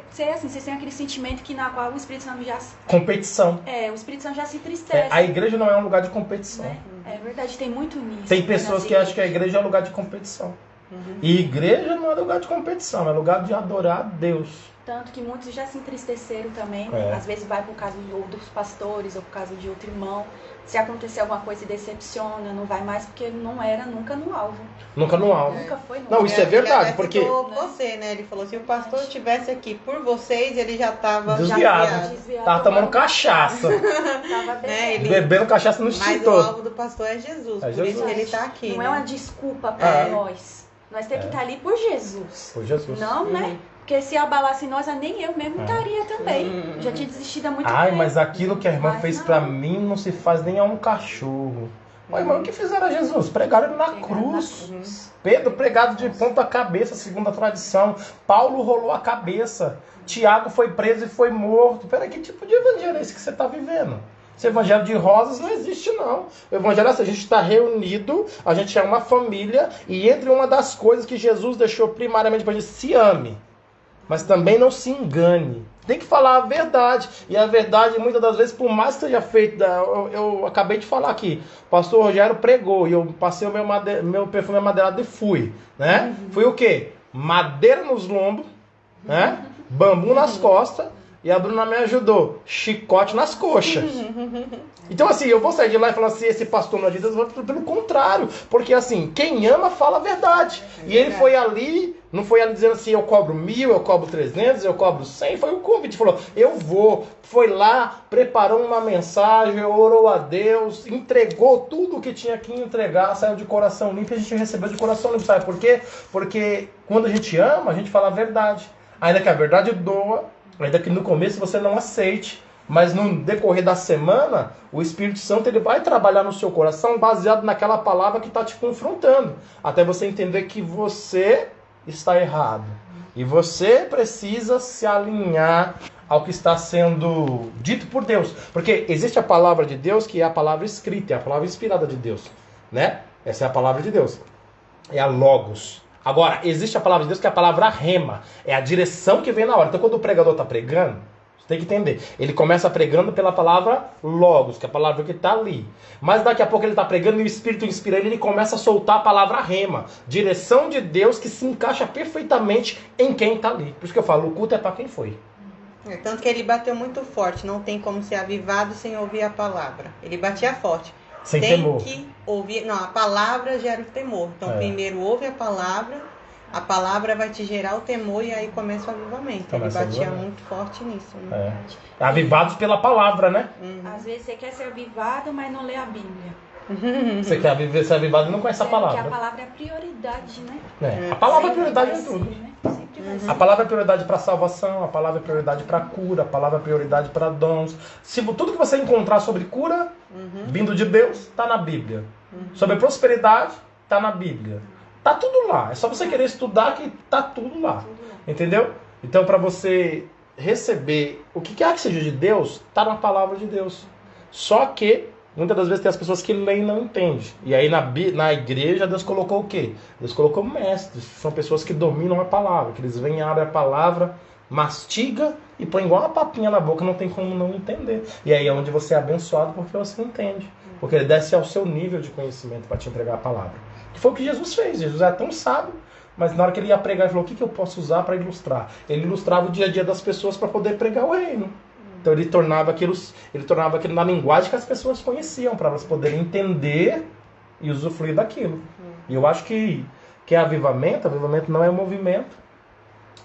tem aquele sentimento que na qual o Espírito Santo já... Competição. O Espírito Santo já se entristece. A igreja não é um lugar de competição. Né? É verdade, tem muito nisso. Tem pessoas que acham que a igreja é um lugar de competição. E igreja não é lugar de competição, é lugar de adorar a Deus. Tanto que muitos já se entristeceram também, às vezes vai por causa dos pastores ou por causa de outro irmão. Se acontecer alguma coisa e decepciona, não vai mais porque não era nunca no alvo. Nunca no alvo. Nunca foi no alvo. Não, isso é verdade, porque... Você, né? Ele falou, se o pastor estivesse aqui por vocês, ele já estava desviado. Tava tomando cachaça. Tava bebendo cachaça no extintor. Mas o alvo do pastor é Jesus, por isso que ele está aqui. Não é uma desculpa para nós. Nós temos que estar ali por Jesus. Por Jesus. Não, né? Porque se abalasse nós, nem eu mesmo estaria também. Já tinha desistido há muito tempo. Mas aquilo que a irmã fez pra mim não se faz nem a um cachorro. Mas, irmão, o que fizeram a Jesus? Pregaram ele na cruz. Pedro pregado de ponta cabeça, segundo a tradição. Paulo rolou a cabeça. Tiago foi preso e foi morto. Peraí, que tipo de evangelho é esse que você está vivendo? Esse evangelho de rosas não existe, não. O evangelho é assim, a gente está reunido, a gente é uma família, e entre uma das coisas que Jesus deixou primariamente para a gente, se ame, mas também não se engane. Tem que falar a verdade. E a verdade, muitas das vezes, por mais que seja feito... Eu acabei de falar aqui. O pastor Rogério pregou e eu passei o meu perfume amadeirado e fui. Né? Fui o quê? Madeira nos lombos, né? Bambu nas costas. E a Bruna me ajudou. Chicote nas coxas. Então assim, eu vou sair de lá e falar assim, esse pastor não é de Deus, pelo contrário. Porque assim, quem ama fala a verdade. E ele foi ali, não foi ali dizendo assim, eu cobro 1.000, eu cobro 300, eu cobro 100. Foi o convite, falou, eu vou. Foi lá, preparou uma mensagem, orou a Deus, entregou tudo o que tinha que entregar, saiu de coração limpo e a gente recebeu de coração limpo. Sabe por quê? Porque quando a gente ama, a gente fala a verdade. Ainda que a verdade doa, ainda que no começo você não aceite, Mas no decorrer da semana, o Espírito Santo ele vai trabalhar no seu coração baseado naquela palavra que está te confrontando. Até você entender que você está errado. E você precisa se alinhar ao que está sendo dito por Deus. Porque existe a palavra de Deus, que é a palavra escrita, é a palavra inspirada de Deus, né? Essa é a palavra de Deus. É a Logos. Agora, existe a palavra de Deus, que é a palavra rema. É a direção que vem na hora. Então, quando o pregador está pregando, você tem que entender. Ele começa pregando pela palavra Logos, que é a palavra que está ali. Mas daqui a pouco ele está pregando e o Espírito inspira ele, ele começa a soltar a palavra rema. Direção de Deus que se encaixa perfeitamente em quem está ali. Por isso que eu falo, o culto é para quem foi. Tanto que ele bateu muito forte. Não tem como ser avivado sem ouvir a palavra. Ele batia forte. Sem tem temor. que ouvir. Não, a palavra gera o temor. Então, primeiro ouve a palavra vai te gerar o temor e aí começa o avivamento. Começa ele batia o avivamento. muito forte nisso. Né? Avivados pela palavra, né? Às vezes você quer ser avivado, mas não lê a Bíblia. Você quer ser avivado e não conhece a palavra. Porque a palavra é prioridade, né? A palavra é Sempre prioridade vai em tudo. ser, né? Sempre vai ser. A palavra é prioridade para salvação, a palavra é prioridade para cura, a palavra é prioridade para dons. Se tudo que você encontrar sobre cura, vindo de Deus, está na Bíblia. Sobre prosperidade, está na Bíblia. Tá tudo lá. É só você querer estudar que tá tudo lá. Entendeu? Então, para você receber o que quer que seja de Deus, tá na palavra de Deus. Só que muitas das vezes tem as pessoas que leem e não entendem. E aí na igreja Deus colocou o quê? Deus colocou mestres. São pessoas que dominam a palavra. Que eles vêm, abrem a palavra, mastiga e põe igual uma papinha na boca. Não tem como não entender. E aí é onde você é abençoado porque você entende. Porque ele desce ao seu nível de conhecimento para te entregar a palavra. Que foi o que Jesus fez. Jesus era tão sábio. Mas na hora que ele ia pregar, ele falou, o que eu posso usar para ilustrar? Ele ilustrava o dia a dia das pessoas para poder pregar o reino. Então ele tornava aquilo na linguagem que as pessoas conheciam, para elas poderem entender e usufruir daquilo. E eu acho que avivamento não é movimento,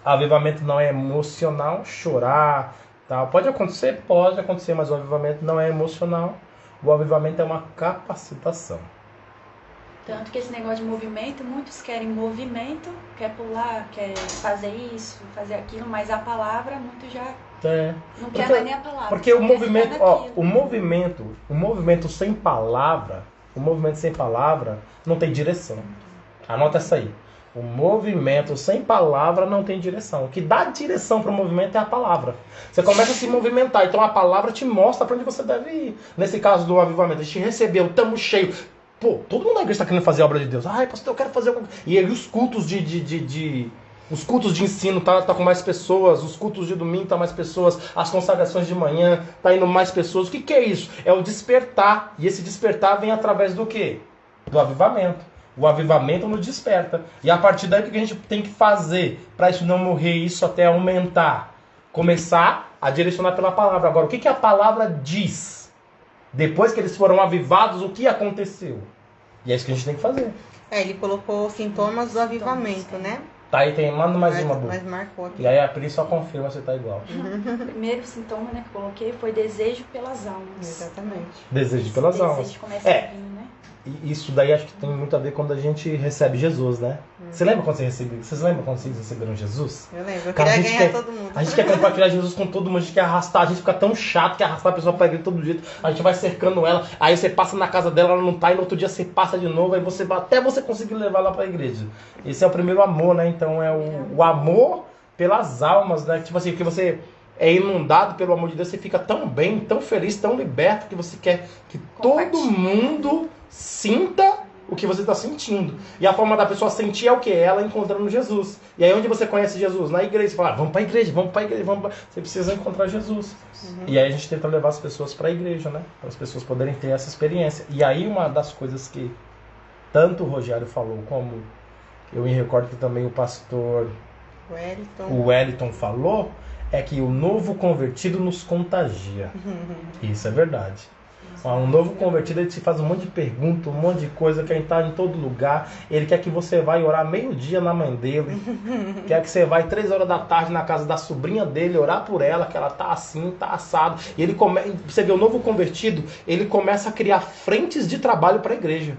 avivamento não é emocional, chorar, tal. Pode acontecer, mas o avivamento não é emocional, o avivamento é uma capacitação. Tanto que esse negócio de movimento, muitos querem movimento, quer pular, quer fazer isso, fazer aquilo, mas a palavra, muitos já não quer mais nem a palavra. Porque o movimento sem palavra, não tem direção. Anota essa aí. O movimento sem palavra não tem direção. O que dá direção para o movimento é a palavra. Você começa a se movimentar, então a palavra te mostra para onde você deve ir. Nesse caso do avivamento, a gente recebeu, estamos cheios. Pô, todo mundo na igreja está querendo fazer a obra de Deus. Ai, pastor, eu quero fazer alguma coisa. E aí os cultos os cultos de ensino tá com mais pessoas, os cultos de domingo tá mais pessoas, as consagrações de manhã tá indo mais pessoas. O que é isso? É o despertar. E esse despertar vem através do quê? Do avivamento. O avivamento nos desperta. E a partir daí, o que a gente tem que fazer para isso não morrer, isso até aumentar? Começar a direcionar pela palavra. Agora, o que a palavra diz? Depois que eles foram avivados, o que aconteceu? E é isso que a gente tem que fazer. Ele colocou sintomas do avivamento, né? Tá aí, manda mais uma, Bu. Mas marcou aqui. E aí a Pri só confirma se tá igual. O primeiro sintoma, né, que eu coloquei foi desejo pelas almas. Exatamente. Desejo pelas almas. Desejo começa a vir, né? E isso daí acho que tem muito a ver quando a gente recebe Jesus, né? Você lembra quando vocês lembram quando vocês receberam Jesus? Eu lembro, eu Cara, queria ganhar todo mundo. A gente quer compartilhar Jesus com todo mundo, a gente quer arrastar, a gente fica tão chato que arrastar a pessoa pra igreja de todo jeito, a gente vai cercando ela, aí você passa na casa dela, ela não tá, e no outro dia você passa de novo, aí você vai até você conseguir levar ela pra igreja. Esse é o primeiro amor, né? Então é o amor pelas almas, né? Tipo assim, que você é inundado pelo amor de Deus, você fica tão bem, tão feliz, tão liberto, que você quer que todo mundo sinta o que você está sentindo. E a forma da pessoa sentir é o quê? Ela encontrando Jesus. E aí onde você conhece Jesus? Na igreja. Você fala, vamos para a igreja, Você precisa encontrar Jesus. E aí a gente tenta levar as pessoas para a igreja, né? Para as pessoas poderem ter essa experiência. E aí uma das coisas que tanto o Rogério falou, como eu me recordo que também o pastor Wellington falou, é que o novo convertido nos contagia. Isso é verdade. Um novo convertido, ele te faz um monte de perguntas, um monte de coisa, quer entrar em todo lugar. Ele quer que você vá orar meio-dia na mãe dele. Quer que você vá 3 horas da tarde na casa da sobrinha dele, orar por ela, que ela tá assim, tá assado. E ele você vê o novo convertido, ele começa a criar frentes de trabalho para a igreja.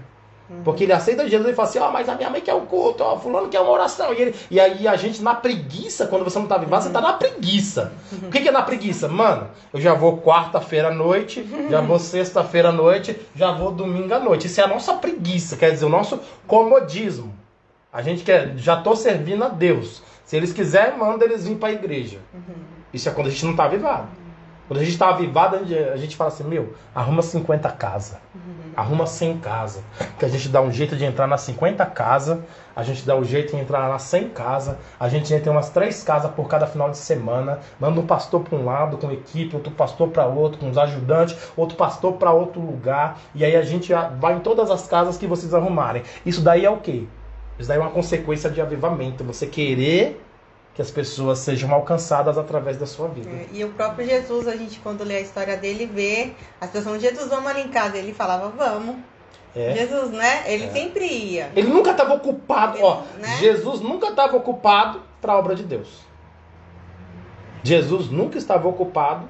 Porque ele aceita Jesus e fala assim, mas a minha mãe quer um culto, fulano quer uma oração. E aí a gente na preguiça, quando você não tá avivado, você tá na preguiça. O que é na preguiça? Mano, eu já vou quarta-feira à noite, já vou sexta-feira à noite, já vou domingo à noite. Isso é a nossa preguiça, quer dizer, o nosso comodismo. A gente já tô servindo a Deus. Se eles quiserem, manda eles vir para a igreja. Isso é quando a gente não tá avivado. Quando a gente tá avivado, a gente fala assim, arruma 50 casas. Arruma 100 casas. Que a gente dá um jeito de entrar nas 50 casas. A gente dá um jeito de entrar nas 100 casas. A gente entra em umas 3 casas por cada final de semana. Manda um pastor para um lado com equipe, outro pastor para outro, com os ajudantes, outro pastor para outro lugar. E aí a gente vai em todas as casas que vocês arrumarem. Isso daí é o quê? Isso daí é uma consequência de avivamento. Você querer que as pessoas sejam alcançadas através da sua vida. E o próprio Jesus, a gente quando lê a história dele, vê as pessoas, Jesus, vamos ali em casa. Ele falava, vamos. Jesus, né? Ele sempre ia. Ele nunca estava ocupado, né? Jesus nunca estava ocupado para a obra de Deus. Jesus nunca estava ocupado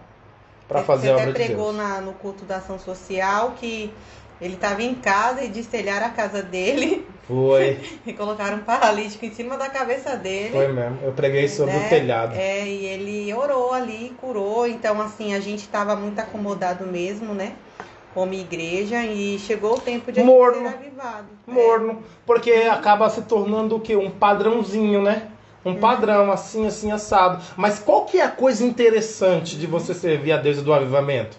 para fazer a obra de Deus. Você até pregou no culto da ação social que ele estava em casa e destelharam a casa dele. Foi. E colocaram um paralítico em cima da cabeça dele. Foi mesmo. Eu preguei sobre o telhado. E ele orou ali, curou. Então, assim, a gente estava muito acomodado mesmo, né? Como igreja. E chegou o tempo de a gente ser avivado. Morno. Porque acaba se tornando o quê? Um padrãozinho, né? Um padrão, assim, assado. Mas qual que é a coisa interessante de você servir a Deus e do avivamento?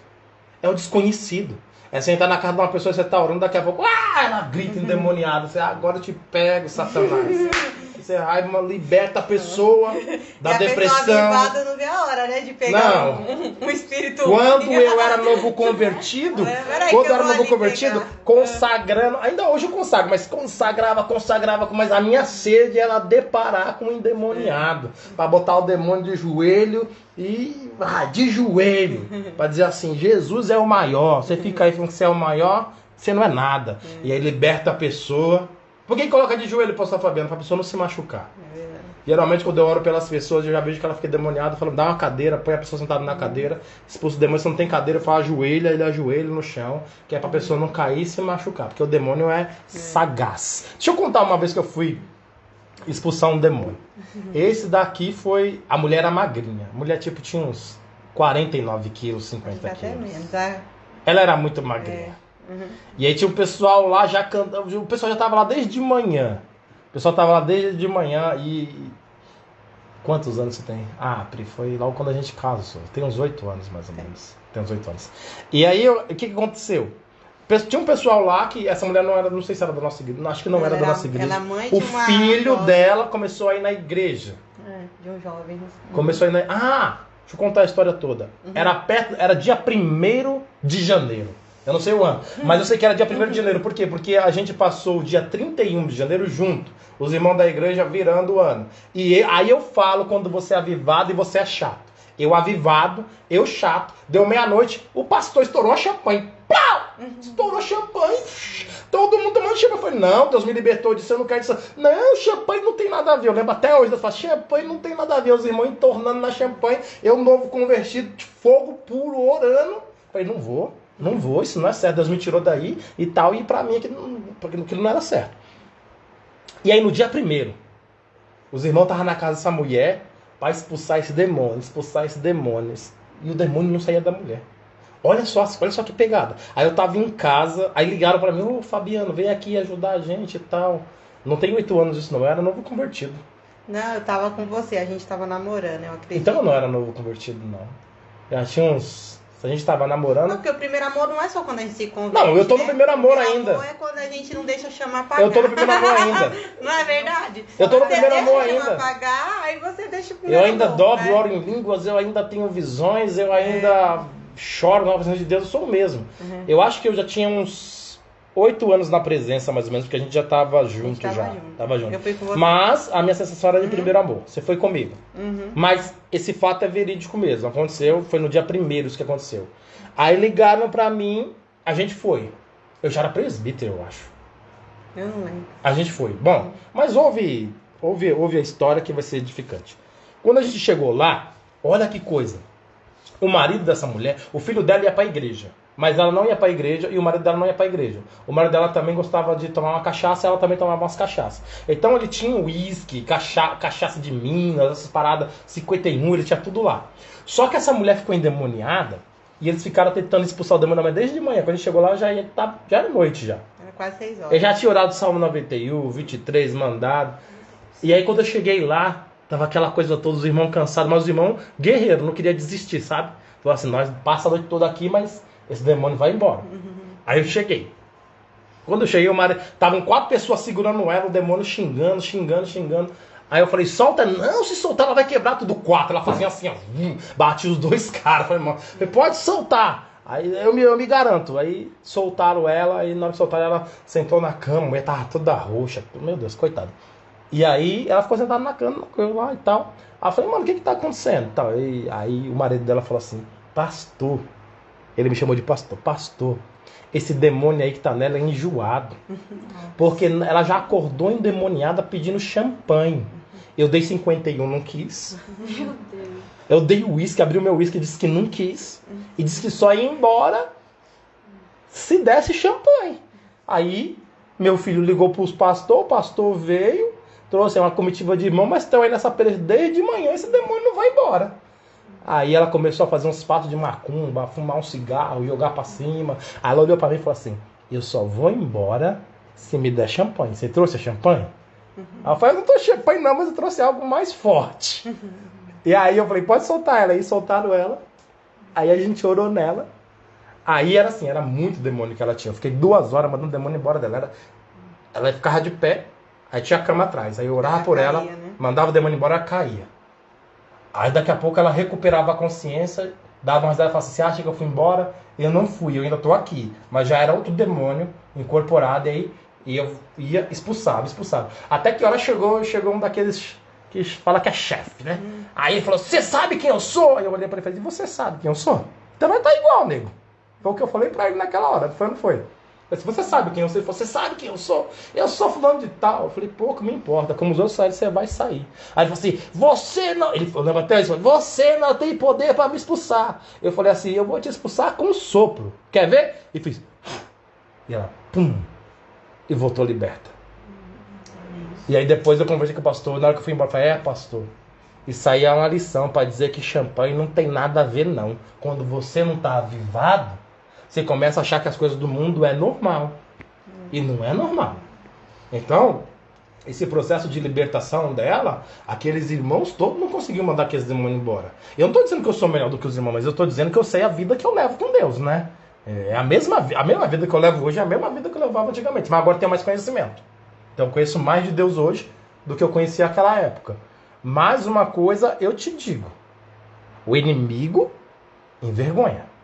É o desconhecido. É você entrar na casa de uma pessoa e você tá orando, daqui a pouco, ela grita endemoniada. Você, agora eu te pego, Satanás. Você liberta a pessoa da depressão. A pessoa avivada não vê a hora, né? De pegar um espírito. Quando eu era novo convertido, consagrando, ainda hoje eu consagro, mas consagrava, mas a minha sede era deparar com um endemoniado. Para botar o demônio de joelho para dizer assim, Jesus é o maior. Você fica aí falando que você é o maior, você não é nada. E aí liberta a pessoa. Por que coloca de joelho, pastor Fabiano? Para a pessoa não se machucar. Geralmente quando eu oro pelas pessoas, eu já vejo que ela fica endemoniada, falo, dá uma cadeira, põe a pessoa sentada na cadeira, expulsa o demônio, se não tem cadeira, eu falo, ajoelha, ele ajoelha no chão, que é para a pessoa não cair e se machucar, porque o demônio é sagaz. Deixa eu contar uma vez que eu fui expulsar um demônio. Esse daqui foi, a mulher era magrinha, a mulher tipo tinha uns 49 quilos, 50 quilos. Ela era muito magrinha. E aí tinha um pessoal lá já cantando, o pessoal já tava lá desde de manhã. O pessoal tava lá desde de manhã e... Quantos anos você tem? Pri, foi logo quando a gente casou. Tem uns 8 anos mais ou menos. Tem uns 8 anos. E aí, o que aconteceu? Tinha um pessoal lá que essa mulher não era, não sei se era da nossa igreja, acho que não era da nossa igreja. Ela mãe o filho dela começou a ir na igreja. De um jovem. Começou a ir na... deixa eu contar a história toda. Era dia 1º de janeiro. Eu não sei o ano, mas eu sei que era dia 1º de janeiro. Por quê? Porque a gente passou o dia 31 de janeiro junto, os irmãos da igreja virando o ano. E aí eu falo quando você é avivado e você é chato. Eu avivado, eu chato. Deu meia-noite, o pastor estourou a champanhe. Pau! Estourou champanhe. Todo mundo tomando champanhe. Eu falei, não, Deus me libertou disso, eu não quero disso. Não, champanhe não tem nada a ver. Eu lembro até hoje, Deus fala, champanhe não tem nada a ver. Os irmãos entornando na champanhe. Eu, novo convertido, de fogo puro, orando. Eu falei, não vou, isso não é certo. Deus me tirou daí e tal. E pra mim aquilo não era certo. E aí no dia 1º, os irmãos estavam na casa dessa mulher para expulsar esse demônio. E o demônio não saía da mulher. Olha só que pegada. Aí eu tava em casa, aí ligaram pra mim, ô Fabiano, vem aqui ajudar a gente e tal. Não tem 8 anos isso não, eu era novo convertido. Não, eu tava com você, a gente tava namorando, eu acredito. Então eu não era novo convertido, não. Já tinha uns... A gente tava namorando... Não, porque o primeiro amor não é só quando a gente se converte. Não, eu tô no primeiro amor ainda. O amor é quando a gente não deixa chamar pagar. Eu tô no primeiro amor ainda. Não é verdade? Eu tô no primeiro amor ainda. Você deixa chamar pagar, aí você deixa o primeiro amor. Eu ainda dobro, né? oro em línguas, eu ainda tenho visões, eu ainda choro na presença de Deus, eu sou o mesmo. Eu acho que eu já tinha uns 8 anos na presença, mais ou menos, porque a gente já tava junto. Tava junto. Eu fui com você. Mas a minha sensação era de primeiro amor. Você foi comigo. Mas esse fato é verídico mesmo. Aconteceu, foi no dia 1º isso que aconteceu. Aí ligaram pra mim, a gente foi. Eu já era presbítero, eu acho. Eu não lembro. A gente foi. Bom, mas ouve a história que vai ser edificante. Quando a gente chegou lá, olha que coisa. O marido dessa mulher, o filho dela ia pra igreja. Mas ela não ia pra igreja e o marido dela não ia pra igreja. O marido dela também gostava de tomar uma cachaça, ela também tomava umas cachaças. Então ele tinha uísque, cachaça de Minas, essas paradas, 51, ele tinha tudo lá. Só que essa mulher ficou endemoniada e eles ficaram tentando expulsar o demônio, mas desde de manhã. Quando ele chegou lá, já era noite já. Era quase 6 horas. Eu já tinha orado o Salmo 91, 23, mandado. E aí quando eu cheguei lá, tava aquela coisa toda, os irmãos cansados, mas os irmãos guerreiros, não queria desistir, sabe? Falaram assim, nós passa a noite toda aqui, mas esse demônio vai embora. Aí eu cheguei. Quando eu cheguei, estavam 4 pessoas segurando ela, o demônio xingando. Aí eu falei, solta, não, se soltar ela vai quebrar tudo 4. Ela fazia assim, ó, batia os 2 caras. Falei, pode soltar. Aí eu me garanto. Aí soltaram ela, aí na hora que soltaram ela sentou na cama, a mulher tava toda roxa. Meu Deus, coitada. E aí ela ficou sentada na cama, lá e tal. Aí eu falei, mano, o que tá acontecendo? E aí o marido dela falou assim, pastor. Ele me chamou de pastor. Esse demônio aí que tá nela é enjoado. Porque ela já acordou endemoniada pedindo champanhe. Eu dei 51, não quis. Meu Deus. Eu dei uísque, abri o meu uísque e disse que não quis. E disse que só ia embora se desse champanhe. Aí meu filho ligou pros pastores, o pastor veio, trouxe uma comitiva de irmão, mas estão aí nessa pele desde de manhã, esse demônio não vai embora. Aí ela começou a fazer uns passos de macumba, fumar um cigarro, jogar pra cima. Aí ela olhou pra mim e falou assim, eu só vou embora se me der champanhe. Você trouxe a champanhe? Aí eu falei, eu não trouxe champanhe não, mas eu trouxe algo mais forte. E aí eu falei, pode soltar ela. Aí soltaram ela. Aí a gente orou nela. Aí era assim, era muito demônio que ela tinha. Eu fiquei 2 horas mandando o demônio embora dela. Ela ficava de pé, aí tinha a cama atrás. Aí eu orava por ela, né? mandava o demônio embora, ela caía. Aí daqui a pouco ela recuperava a consciência, dava uma risada e falava assim, você acha que eu fui embora? Eu não fui, eu ainda estou aqui. Mas já era outro demônio incorporado aí, e eu ia expulsava. Até que hora chegou um daqueles que fala que é chefe, né? Aí ele falou, você sabe quem eu sou? Aí eu olhei para ele e falei, você sabe quem eu sou? Então vai estar igual, nego. Foi o que eu falei para ele naquela hora, foi ou não foi? Eu disse, você sabe quem eu sou? Ele falou, você sabe quem eu sou? Eu sou fulano de tal. Eu falei, pouco me importa, como os outros saem, você vai sair. Aí ele falou assim, você não... Ele falou até isso, você não tem poder para me expulsar. Eu falei assim, eu vou te expulsar com um sopro. Quer ver? E fiz... E ela, pum, e voltou liberta. E aí depois eu conversei com o pastor, na hora que eu fui embora, eu falei, pastor, isso aí é uma lição para dizer que champanhe não tem nada a ver, não. Quando você não está avivado, você começa a achar que as coisas do mundo é normal. E não é normal. Então, esse processo de libertação dela, aqueles irmãos todos não conseguiram mandar aqueles demônios embora. Eu não estou dizendo que eu sou melhor do que os irmãos, mas eu estou dizendo que eu sei a vida que eu levo com Deus, né? É a mesma vida que eu levo hoje, é a mesma vida que eu levava antigamente. Mas agora eu tenho mais conhecimento. Então eu conheço mais de Deus hoje do que eu conhecia naquela época. Mais uma coisa eu te digo. O inimigo envergonha.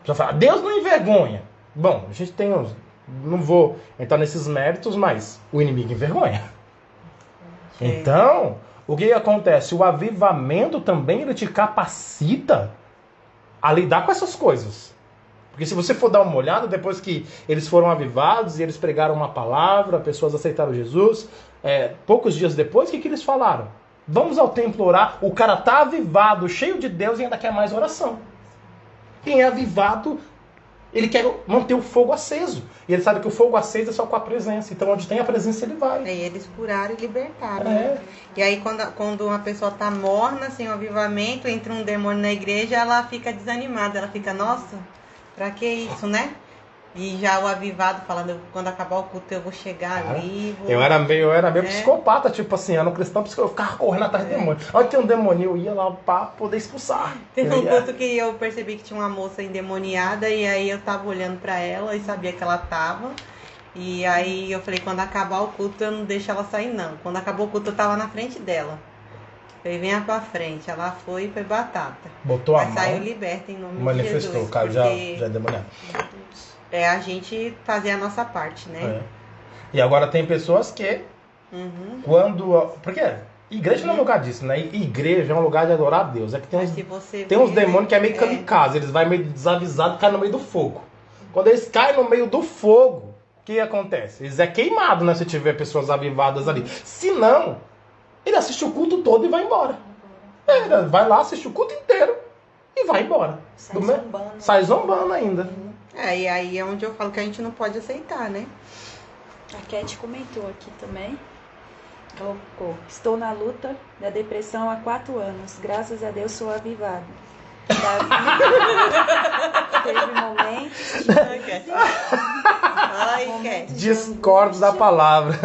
Você fala, Deus não envergonha. Bom, a gente tem uns... Não vou entrar nesses méritos, mas o inimigo envergonha. Então, o que acontece? O avivamento também ele te capacita a lidar com essas coisas. Porque se você for dar uma olhada, depois que eles foram avivados e eles pregaram uma palavra, pessoas aceitaram Jesus, poucos dias depois, o que eles falaram? Vamos ao templo orar. O cara está avivado, cheio de Deus e ainda quer mais oração. Quem é avivado, ele quer manter o fogo aceso. E ele sabe que o fogo aceso é só com a presença. Então, onde tem a presença, ele vai. E eles curaram e libertaram. Né? E aí, quando uma pessoa está morna, sem o avivamento, entra um demônio na igreja, ela fica desanimada. Ela fica, nossa, pra que isso, né? E já o avivado falando, quando acabar o culto eu vou chegar ali. Eu era meio psicopata, tipo assim, era um cristão psicopata, eu ficava correndo atrás de demônio. Onde tem um demônio, eu ia lá pra poder expulsar. Teve um culto que eu percebi que tinha uma moça endemoniada e aí eu tava olhando pra ela e sabia que ela tava. E aí eu falei, quando acabar o culto eu não deixo ela sair não. Quando acabou o culto eu tava na frente dela. Falei, venha pra frente. Ela foi e foi batata. Botou a mão. Mas saiu liberta em nome de Jesus. Manifestou, o cara já é demoniado. É a gente fazer a nossa parte, né? E agora tem pessoas que quando... Porque igreja não é lugar disso, né? Igreja é um lugar de adorar a Deus. É que tem uns demônios que é meio kamikaze. Eles vão meio desavisados e caem no meio do fogo. Quando eles caem no meio do fogo, o que acontece? Eles é queimado, né? Se tiver pessoas avivadas ali. Se não, ele assiste o culto todo e vai embora. Ele vai lá, assiste o culto inteiro e vai embora. Sai zombando ainda. E aí é onde eu falo que a gente não pode aceitar, né? A Cat comentou aqui também. Colocou: estou na luta da depressão há 4 anos. Graças a Deus sou avivado. Davi teve momentos de Discordo da palavra.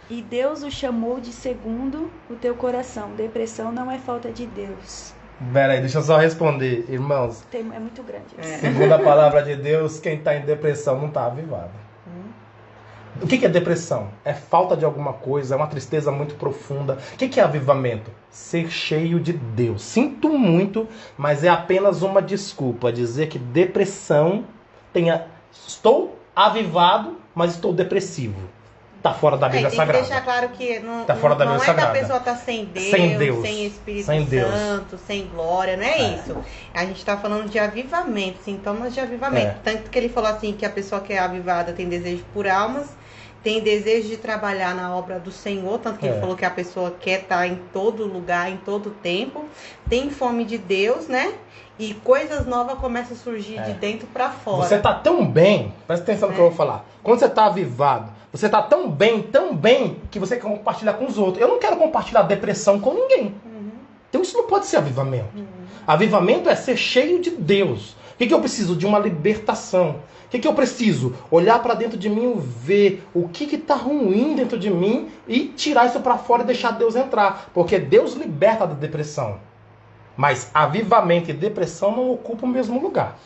e Deus o chamou de segundo o teu coração. Depressão não é falta de Deus. Pera aí, deixa eu só responder, irmãos. É muito grande isso. Segundo a palavra de Deus, quem está em depressão não está avivado. O que é depressão? É falta de alguma coisa, é uma tristeza muito profunda. O que é avivamento? Ser cheio de Deus. Sinto muito, mas é apenas uma desculpa dizer que depressão estou avivado, mas estou depressivo. Está fora da Bíblia Sagrada. Tem que deixar claro que não, tá fora da Bíblia Sagrada. Que a pessoa está sem Deus, sem Espírito Santo, sem glória, não é isso. A gente está falando de avivamento, sintomas de avivamento. Tanto que ele falou assim, que a pessoa que é avivada tem desejo por almas, tem desejo de trabalhar na obra do Senhor, tanto que ele falou que a pessoa quer estar em todo lugar, em todo tempo, tem fome de Deus, né? E coisas novas começam a surgir de dentro para fora. Você tá tão bem, presta atenção no que eu vou falar. Quando você tá avivado, você tá tão bem, que você quer compartilhar com os outros. Eu não quero compartilhar depressão com ninguém. Então isso não pode ser avivamento. Avivamento é ser cheio de Deus. O que eu preciso? De uma libertação. O que eu preciso? Olhar para dentro de mim e ver o que tá ruim dentro de mim e tirar isso para fora e deixar Deus entrar. Porque Deus liberta da depressão. Mas avivamento e depressão não ocupam o mesmo lugar.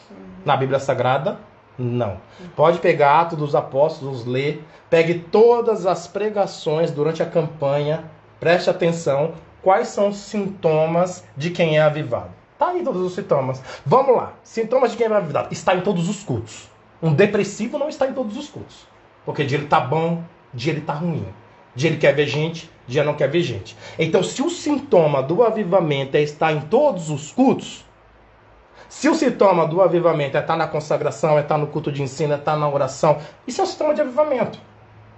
Na Bíblia Sagrada, não. Pode pegar Atos dos Apóstolos, ler. Pegue todas as pregações durante a campanha. Preste atenção. Quais são os sintomas de quem é avivado? Tá aí todos os sintomas. Vamos lá. Sintomas de quem é avivado. Está em todos os cultos. Um depressivo não está em todos os cultos. Porque dia ele tá bom, dia ele tá ruim. Dia ele quer ver gente, dia não quer ver gente. Então, se o sintoma do avivamento é estar em todos os cultos, se o sintoma do avivamento é estar na consagração, é estar no culto de ensino, é estar na oração, isso é um sintoma de avivamento.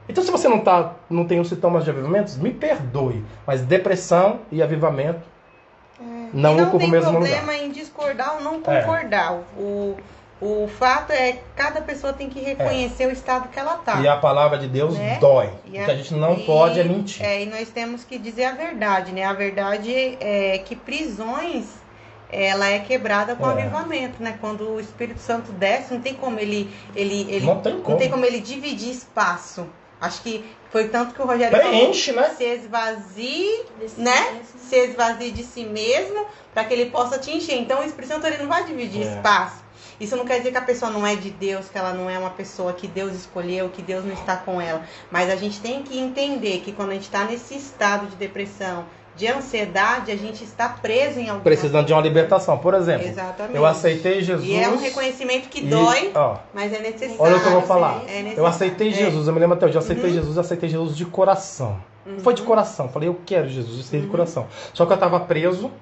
Então, se você não tem os sintomas de avivamento, me perdoe. Mas depressão e avivamento não ocupam o mesmo lugar. Não tem problema em discordar ou não concordar. O fato é que cada pessoa tem que reconhecer o estado que ela está. E a palavra de Deus dói. O que a gente não pode é mentir. E nós temos que dizer a verdade, né? A verdade é que prisões, ela é quebrada com avivamento, né? Quando o Espírito Santo desce, não tem como ele não tem como ele dividir espaço. Acho que foi tanto que o Rogério preenche, falou, né? Se esvazie, né? Se esvazie de si mesmo, para que ele possa te encher. Então o Espírito Santo ele não vai dividir espaço. Isso não quer dizer que a pessoa não é de Deus, que ela não é uma pessoa que Deus escolheu, que Deus não está com ela. Mas a gente tem que entender que quando a gente está nesse estado de depressão, de ansiedade, a gente está preso em alguma precisando de uma libertação. Por exemplo, exatamente. Eu aceitei Jesus. E é um reconhecimento que dói, mas é necessário. Olha o que eu vou falar. É eu aceitei Jesus, eu me lembro até hoje, eu aceitei Jesus, eu aceitei Jesus de coração. Foi de coração. Falei, eu quero Jesus, eu aceitei de coração. Só que eu estava preso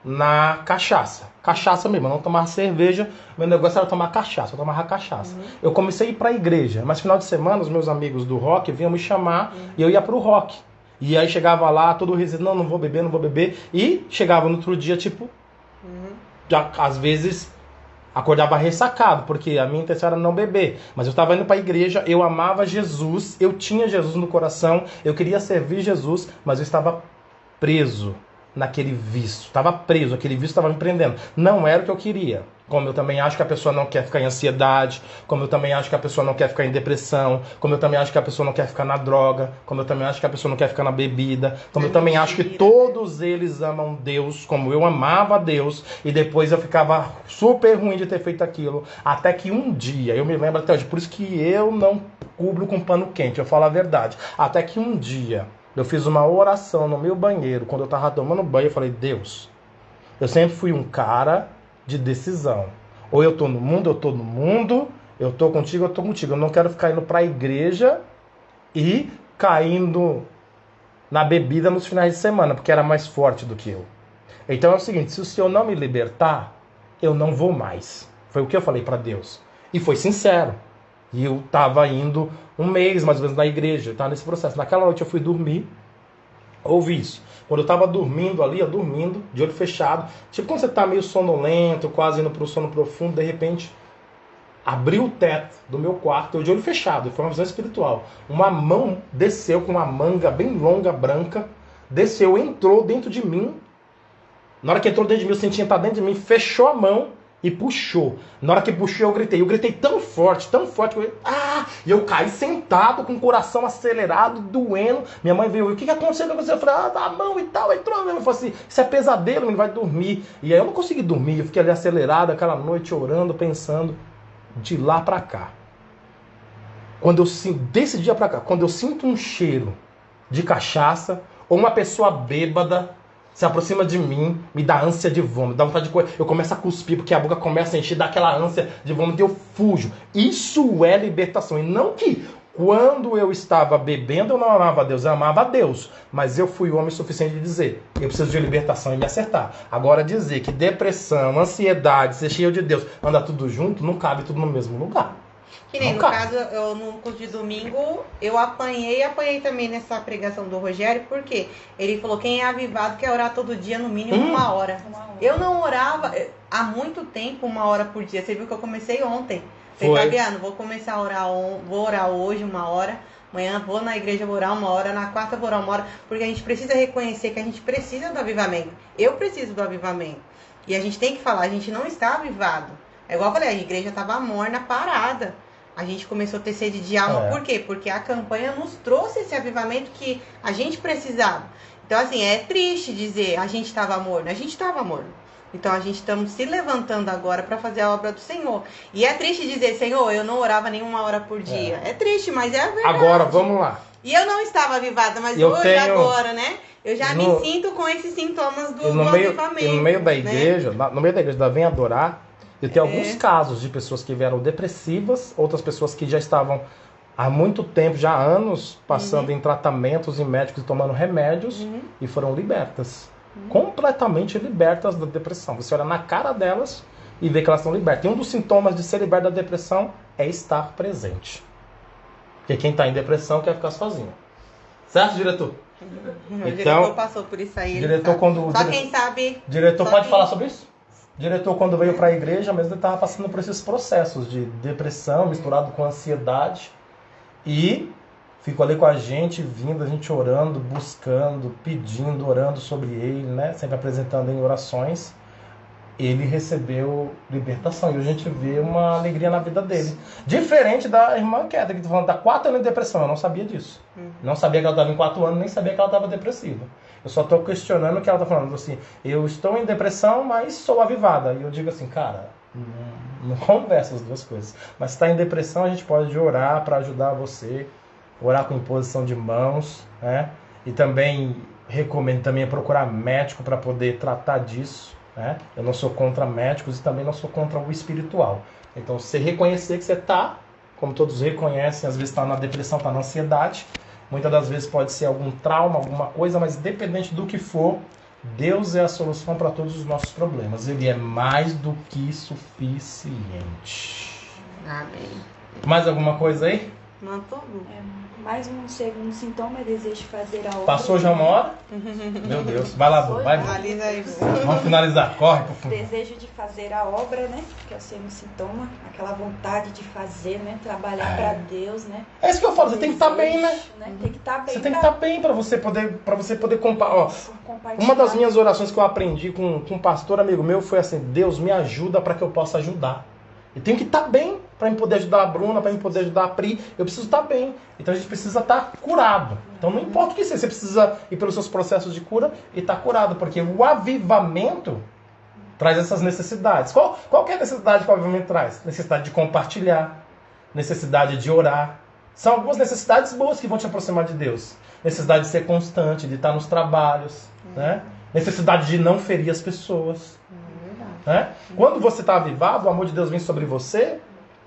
na cachaça. Cachaça mesmo, eu não tomava cerveja, meu negócio era tomar cachaça, eu tomava cachaça. Eu comecei a ir pra igreja, mas final de semana os meus amigos do rock vinham me chamar e eu ia pro rock. E aí chegava lá, todo resíduo, não vou beber, e chegava no outro dia, tipo, já, às vezes acordava ressacado, porque a minha intenção era não beber. Mas eu estava indo pra igreja, eu amava Jesus, eu tinha Jesus no coração, eu queria servir Jesus, mas eu estava preso naquele vício. Estava preso, aquele vício estava me prendendo. Não era o que eu queria. Como eu também acho que a pessoa não quer ficar em ansiedade, como eu também acho que a pessoa não quer ficar em depressão, como eu também acho que a pessoa não quer ficar na droga, como eu também acho que a pessoa não quer ficar na bebida, como eu também acho que todos eles amam Deus, como eu amava Deus, e depois eu ficava super ruim de ter feito aquilo, até que um dia, eu me lembro até hoje, por isso que eu não cubro com pano quente, eu falo a verdade, até que um dia eu fiz uma oração no meu banheiro, quando eu estava tomando banho, eu falei, Deus, eu sempre fui um cara de decisão. Ou eu tô no mundo, eu tô no mundo, eu tô contigo, eu tô contigo. Eu não quero ficar indo pra igreja e caindo na bebida nos finais de semana, porque era mais forte do que eu. Então é o seguinte, se o Senhor não me libertar, eu não vou mais. Foi o que eu falei pra Deus. E foi sincero. E eu tava indo um mês, mais ou menos, na igreja. Eu tava nesse processo. Naquela noite eu fui dormir, ouvi isso. Quando eu tava dormindo ali, eu dormindo, de olho fechado. Tipo quando você tá meio sonolento, quase indo pro sono profundo, de repente abri o teto do meu quarto, eu de olho fechado, foi uma visão espiritual. Uma mão desceu com uma manga bem longa, branca, desceu, entrou dentro de mim. Na hora que entrou dentro de mim, eu senti entrar dentro de mim, fechou a mão e puxou. Na hora que puxou, eu gritei. Eu gritei tão forte, que eu... E eu caí sentado, com o coração acelerado, doendo. Minha mãe veio, o que aconteceu com você? Eu falei, a mão e tal, entrou. Eu falei assim, isso é pesadelo, ele vai dormir. E aí eu não consegui dormir, eu fiquei ali acelerado, aquela noite orando, pensando. De lá pra cá. Desse dia pra cá, quando eu sinto um cheiro de cachaça, ou uma pessoa bêbada se aproxima de mim, me dá ânsia de vômito, dá vontade de comer, eu começo a cuspir, porque a boca começa a encher, dá aquela ânsia de vômito e eu fujo. Isso é libertação. E não que quando eu estava bebendo eu não amava a Deus, eu amava a Deus. Mas eu fui homem suficiente de dizer, eu preciso de libertação e me acertar. Agora dizer que depressão, ansiedade, ser cheio de Deus, anda tudo junto, não cabe tudo no mesmo lugar. Que nem no caso, eu no culto de domingo, eu apanhei também nessa pregação do Rogério, porque ele falou, quem é avivado quer orar todo dia, no mínimo 1 hora. Eu não orava há muito tempo, 1 hora por dia. Você viu que eu comecei ontem. Falei, Fabiano, vou começar a orar, vou orar hoje 1 hora, amanhã vou na igreja, vou orar 1 hora, na quarta vou orar 1 hora, porque a gente precisa reconhecer que a gente precisa do avivamento. Eu preciso do avivamento. E a gente tem que falar, a gente não está avivado. É igual eu falei, a igreja estava morna, parada. A gente começou a ter sede de alma, por quê? Porque a campanha nos trouxe esse avivamento que a gente precisava. Então, assim, é triste dizer a gente estava morno. A gente estava morno. Então, a gente estamos se levantando agora para fazer a obra do Senhor. E é triste dizer, Senhor, eu não orava nem 1 hora por dia. É triste, mas é a verdade. Agora, vamos lá. E eu não estava avivada, mas hoje, agora, né? Eu já me sinto com esses sintomas do avivamento. E no meio da igreja, né? No meio da igreja, da Vem Adorar, eu tenho alguns casos de pessoas que vieram depressivas, outras pessoas que já estavam há muito tempo, já há anos, passando em tratamentos em médicos e tomando remédios e foram libertas. Completamente libertas da depressão. Você olha na cara delas e vê que elas estão libertas. E um dos sintomas de ser liberto da depressão é estar presente. Porque quem está em depressão quer ficar sozinho. Certo, diretor? O diretor passou por isso aí. Diretor, quem sabe... Diretor pode falar sobre isso? Diretor, quando veio para a igreja, mesmo ele estava passando por esses processos de depressão misturado com ansiedade. E ficou ali com a gente, vindo, a gente orando, buscando, pedindo, orando sobre ele, né? Sempre apresentando em orações. Ele recebeu libertação e a gente vê uma alegria na vida dele. Diferente da irmã Kéta, que está falando, está 4 anos de depressão. Eu não sabia disso. Não sabia que ela estava em 4 anos, nem sabia que ela estava depressiva. Eu só estou questionando o que ela está falando. Assim, eu estou em depressão, mas sou avivada. E eu digo assim, cara, não conversa as duas coisas. Mas se está em depressão, a gente pode orar para ajudar você, orar com imposição de mãos, né? E também recomendo também procurar médico para poder tratar disso, né? Eu não sou contra médicos e também não sou contra o espiritual. Então, você reconhecer que você está, como todos reconhecem, às vezes está na depressão, está na ansiedade. Muitas das vezes pode ser algum trauma, alguma coisa, mas independente do que for, Deus é a solução para todos os nossos problemas. Ele é mais do que suficiente. Amém. Mais alguma coisa aí? Mais um segundo sintoma é desejo de fazer a obra. Passou já 1 hora? Meu Deus. Vai lá, Bu. Vai, Bu. Vamos finalizar. Corre pro fundo. Desejo de fazer a obra, né? Que é o segundo sintoma. Aquela vontade de fazer, né? Trabalhar para Deus, né? É isso que eu falo. Você tem que estar bem, né? Tem que estar bem. Você tem que estar bem para você poder compartilhar. Uma das minhas orações que eu aprendi com um pastor amigo meu foi assim: Deus me ajuda para que eu possa ajudar. Eu tenho que estar bem para eu poder ajudar a Bruna, para eu poder ajudar a Pri. Eu preciso estar bem. Então a gente precisa estar curado. Então não importa o que seja, você precisa ir pelos seus processos de cura e estar curado. Porque o avivamento traz essas necessidades. Qual que é a necessidade que o avivamento traz? Necessidade de compartilhar, necessidade de orar. São algumas necessidades boas que vão te aproximar de Deus. Necessidade de ser constante, de estar nos trabalhos, né? Necessidade de não ferir as pessoas. Né? Quando você está avivado, o amor de Deus vem sobre você,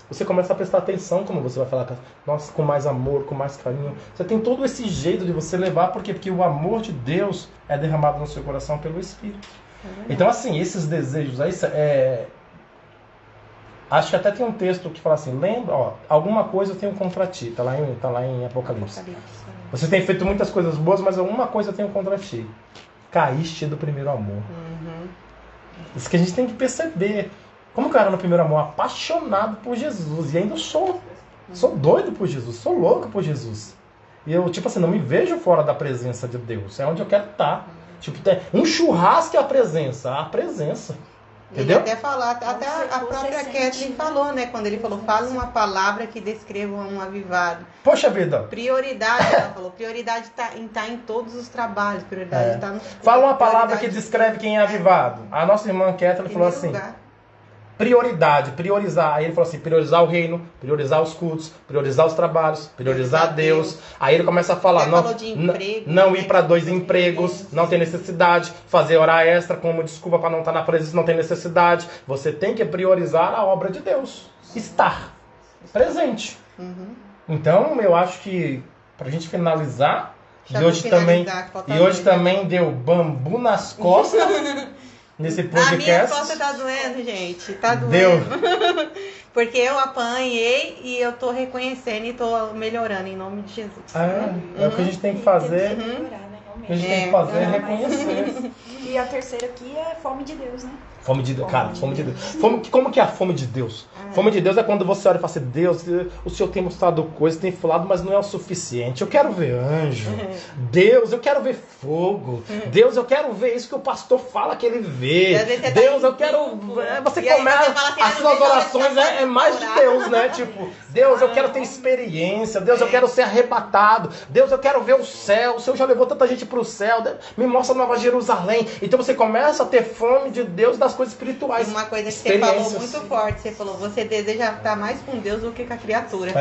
você começa a prestar atenção como você vai falar, nossa, com mais amor, com mais carinho. Você tem todo esse jeito de você levar, por quê? Porque o amor de Deus é derramado no seu coração pelo Espírito. Então, assim, esses desejos aí, acho que até tem um texto que fala assim, lembra, alguma coisa eu tenho contra ti, tá lá em Apocalipse. Você tem feito muitas coisas boas, mas alguma coisa eu tenho contra ti. Caíste do primeiro amor. Isso que a gente tem que perceber. Como que eu era no primeiro amor? Apaixonado por Jesus. E ainda sou. Sou doido por Jesus. Sou louco por Jesus. E eu, tipo assim, não me vejo fora da presença de Deus. É onde eu quero estar. Tipo, um churrasco é a presença. A presença. Entendeu? Ele até falar, até a própria Kathleen falou, né? Quando ele falou, fala uma palavra que descreva um avivado. Poxa vida. Prioridade, ela falou, prioridade tá em todos os trabalhos, prioridade tá no... Fala uma palavra que descreve quem é avivado. A nossa irmã Kathleen falou assim, prioridade, priorizar. Aí ele falou assim, priorizar o reino, priorizar os cultos, priorizar os trabalhos, priorizar Deus. Aí ele começa a falar, não ir para 2 empregos, não tem necessidade, fazer hora extra como desculpa para não estar na presença, não tem necessidade. Você tem que priorizar a obra de Deus. Estar presente. Então, eu acho que, pra gente finalizar, e hoje também deu bambu nas costas nesse podcast. A minha costa tá doendo, gente. Tá doendo. Porque eu apanhei e eu tô reconhecendo e tô melhorando em nome de Jesus. É o que a gente tem que fazer. O que a gente tem que fazer é reconhecer. E a terceira aqui é fome de Deus, né? Fome de Deus, cara, fome de Deus. Como que é a fome de Deus? Fome de Deus é quando você olha e fala assim, Deus, o Senhor tem mostrado coisas, tem falado, mas não é o suficiente. Eu quero ver anjo. Deus, eu quero ver fogo. Deus, eu quero ver isso que o pastor fala que ele vê. Deus, eu quero... Você começa... As suas orações é mais de Deus, né? Tipo, Deus, eu quero ter experiência. Deus, eu quero ser arrebatado. Deus, eu quero ver o céu. O Senhor já levou tanta gente pro céu. Me mostra a Nova Jerusalém. Então você começa a ter fome de Deus, das coisas espirituais. Uma coisa que você falou muito forte, você falou, você deseja estar mais com Deus do que com a criatura.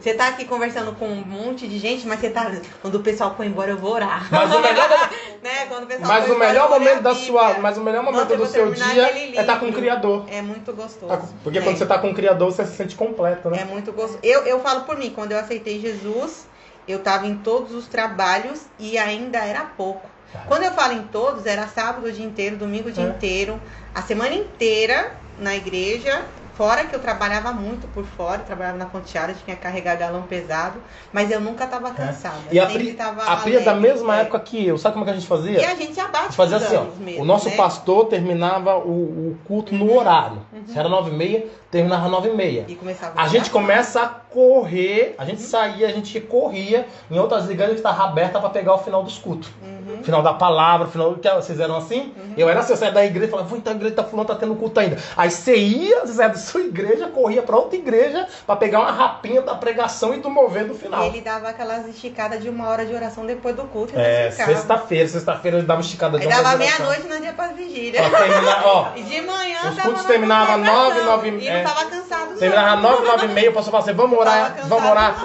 Você tá aqui conversando com um monte de gente, mas você tá, quando o pessoal for embora eu vou orar. Mas o melhor, né? Quando o pessoal mas for o melhor embora, momento da sua, mas o melhor momento do seu dia é estar com o Criador. É muito gostoso. Porque quando você tá com o Criador, você se sente completo, né? É muito gostoso. Eu falo por mim, quando eu aceitei Jesus, eu tava em todos os trabalhos e ainda era pouco. Quando eu falo em todos, era sábado o dia inteiro, domingo o dia inteiro, a semana inteira na igreja, fora que eu trabalhava muito por fora, eu trabalhava na Pontiara, tinha que carregar galão pesado, mas eu nunca estava cansada. E a Pri é da mesma época que eu, sabe como é que a gente fazia? E a gente abate fazia assim, ó, mesmo, o nosso né? pastor terminava o culto no horário. Se era 9h30, terminava 9h30. E começava a gente começa a correr, a gente saía, a gente corria em outras igrejas que estavam abertas para pegar o final dos cultos. Final da palavra, final que vocês eram assim. Eu era assim, eu saía da igreja e falava, vou entrar na igreja, fulano tá tendo culto ainda. Aí você ia, você saía da sua igreja, corria para outra igreja para pegar uma rapinha da pregação e do mover do final. E ele dava aquelas esticadas de 1 hora de oração depois do culto. Sexta-feira ele dava esticada de 1 hora de dava oração. meia-noite, não dia pra vigília. Ó, E de manhã os cultos terminavam 9, 9 e não tava cansado não. Terminava 9, 9h30, o pastor falava assim, vamos orar.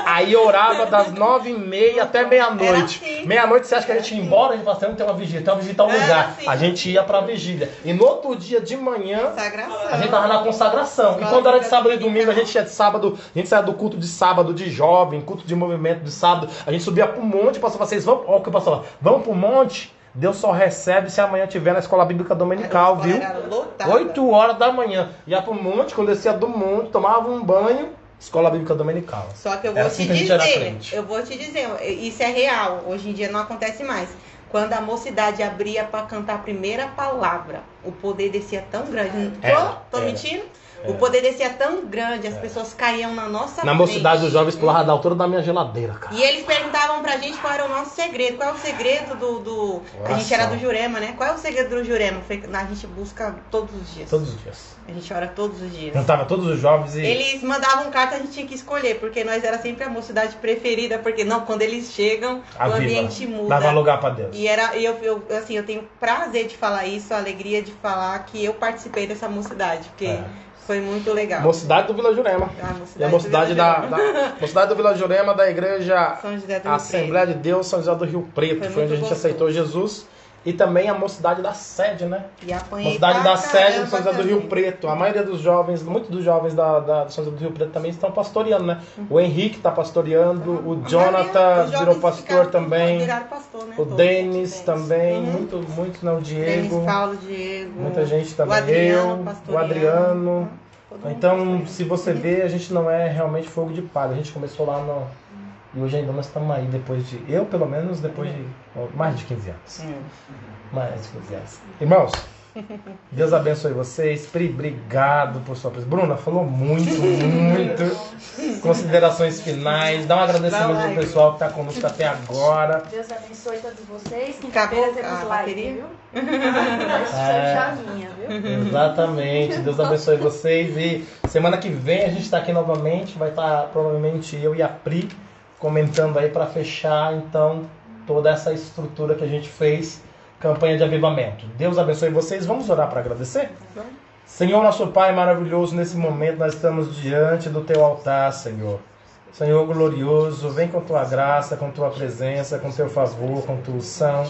Aí orava das 9h30 até meia-noite. Assim. Meia-noite você acha que a gente ia embora? A gente falava assim, não tem uma vigília, tem uma vigília em tal lugar. Assim. A gente ia pra vigília. E no outro dia de manhã, a gente tava na consagração. E quando era de sábado e domingo, a gente ia de sábado, a gente saía do culto de sábado de jovem, culto de movimento de sábado, a gente subia pro monte, o pastor falava, vocês vão, ó, o que o pastor falava, vamos pro monte? Deus só recebe se amanhã tiver na escola bíblica dominical, viu? 8 horas da manhã. Ia pro monte, quando descia do monte, tomava um banho, escola bíblica dominical. Só que eu vou te dizer, isso é real. Hoje em dia não acontece mais. Quando a mocidade abria para cantar a primeira palavra, o poder descia tão grande. Tô mentindo? O poder descia tão grande, as pessoas caíam na nossa frente. Na mocidade, os jovens pulavam da altura da minha geladeira, cara. E eles perguntavam pra gente qual era o nosso segredo. Qual é o segredo do... A gente era do Jurema, né? Qual é o segredo do Jurema? A gente busca todos os dias. Todos os dias. A gente ora todos os dias. Cantava todos os jovens e... Eles mandavam carta, a gente tinha que escolher, porque nós era sempre a mocidade preferida, porque não, quando eles chegam, o ambiente muda. Dava lugar pra Deus. E eu tenho prazer de falar isso, a alegria de falar que eu participei dessa mocidade, porque... Foi muito legal. Mocidade do Vila Jurema. E a mocidade mocidade do Vila Jurema da igreja Assembleia de Deus São José do Rio Preto. Foi onde a gente aceitou Jesus. E também a mocidade da sede, né? E apanhei mocidade da sede de São José do Rio Preto. A maioria dos jovens, muitos dos jovens da São José do Rio Preto também estão pastoreando, né? O Henrique está pastoreando, o Jonathan virou pastor também. Viraram pastor, né? O Denis também, muitos, né? O Diego. Denis, Paulo, Diego. Muita gente também. O Adriano. Então, se você vê, a gente não é realmente fogo de palha. A gente começou lá no... E hoje ainda nós estamos aí depois de... Eu, pelo menos, depois de mais de 15 anos. Mais de 15 anos. Irmãos, Deus abençoe vocês. Pri, obrigado por sua presença. Bruna, falou muito. Considerações finais. Dá um agradecimento ao pessoal que está conosco até agora. Deus abençoe todos vocês. Acabou Quinta-feira temos a live, bateria? viu? Vai ser chavinha, viu? Exatamente. Deus abençoe vocês. E semana que vem a gente está aqui novamente. Vai estar provavelmente eu e a Pri comentando aí para fechar, então, toda essa estrutura que a gente fez. Campanha de avivamento. Deus abençoe vocês. Vamos orar para agradecer? Senhor, nosso Pai maravilhoso, nesse momento nós estamos diante do Teu altar, Senhor. Senhor glorioso, vem com Tua graça, com Tua presença, com Teu favor, com Tua unção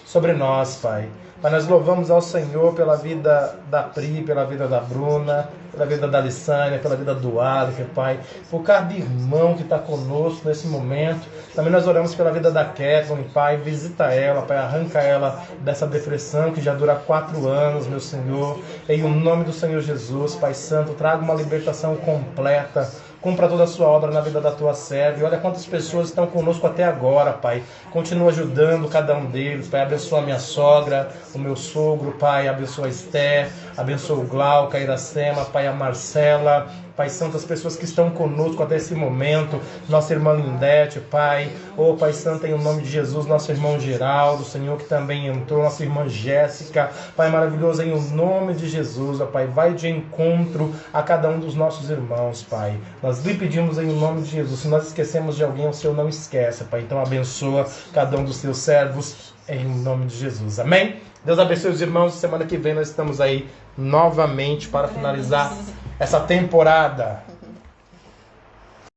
sobre nós, Pai. Pai, nós louvamos ao Senhor pela vida da Pri, pela vida da Bruna, pela vida da Alissânia, pela vida do Alec, Pai, por cada irmão que está conosco nesse momento. Também nós oramos pela vida da Kathleen, Pai, visita ela, Pai, arranca ela dessa depressão que já dura 4 anos, meu Senhor. Em o nome do Senhor Jesus, Pai Santo, traga uma libertação completa. Cumpra toda a sua obra na vida da tua serva. E olha quantas pessoas estão conosco até agora, Pai. Continua ajudando cada um deles, Pai. Abençoa a minha sogra, o meu sogro, Pai. Abençoa a Esther, abençoa o Glauca, a Iracema, Pai, a Marcela. Pai Santo, as pessoas que estão conosco até esse momento, nossa irmã Lindete, Pai, Pai Santo, em nome de Jesus, nosso irmão Geraldo, Senhor, que também entrou, nossa irmã Jéssica, Pai maravilhoso, em nome de Jesus, Pai, vai de encontro a cada um dos nossos irmãos, Pai, nós lhe pedimos em nome de Jesus, se nós esquecemos de alguém, o Senhor não esquece, Pai, então abençoa cada um dos teus servos, em nome de Jesus, amém? Deus abençoe os irmãos, semana que vem nós estamos aí novamente para finalizar essa temporada.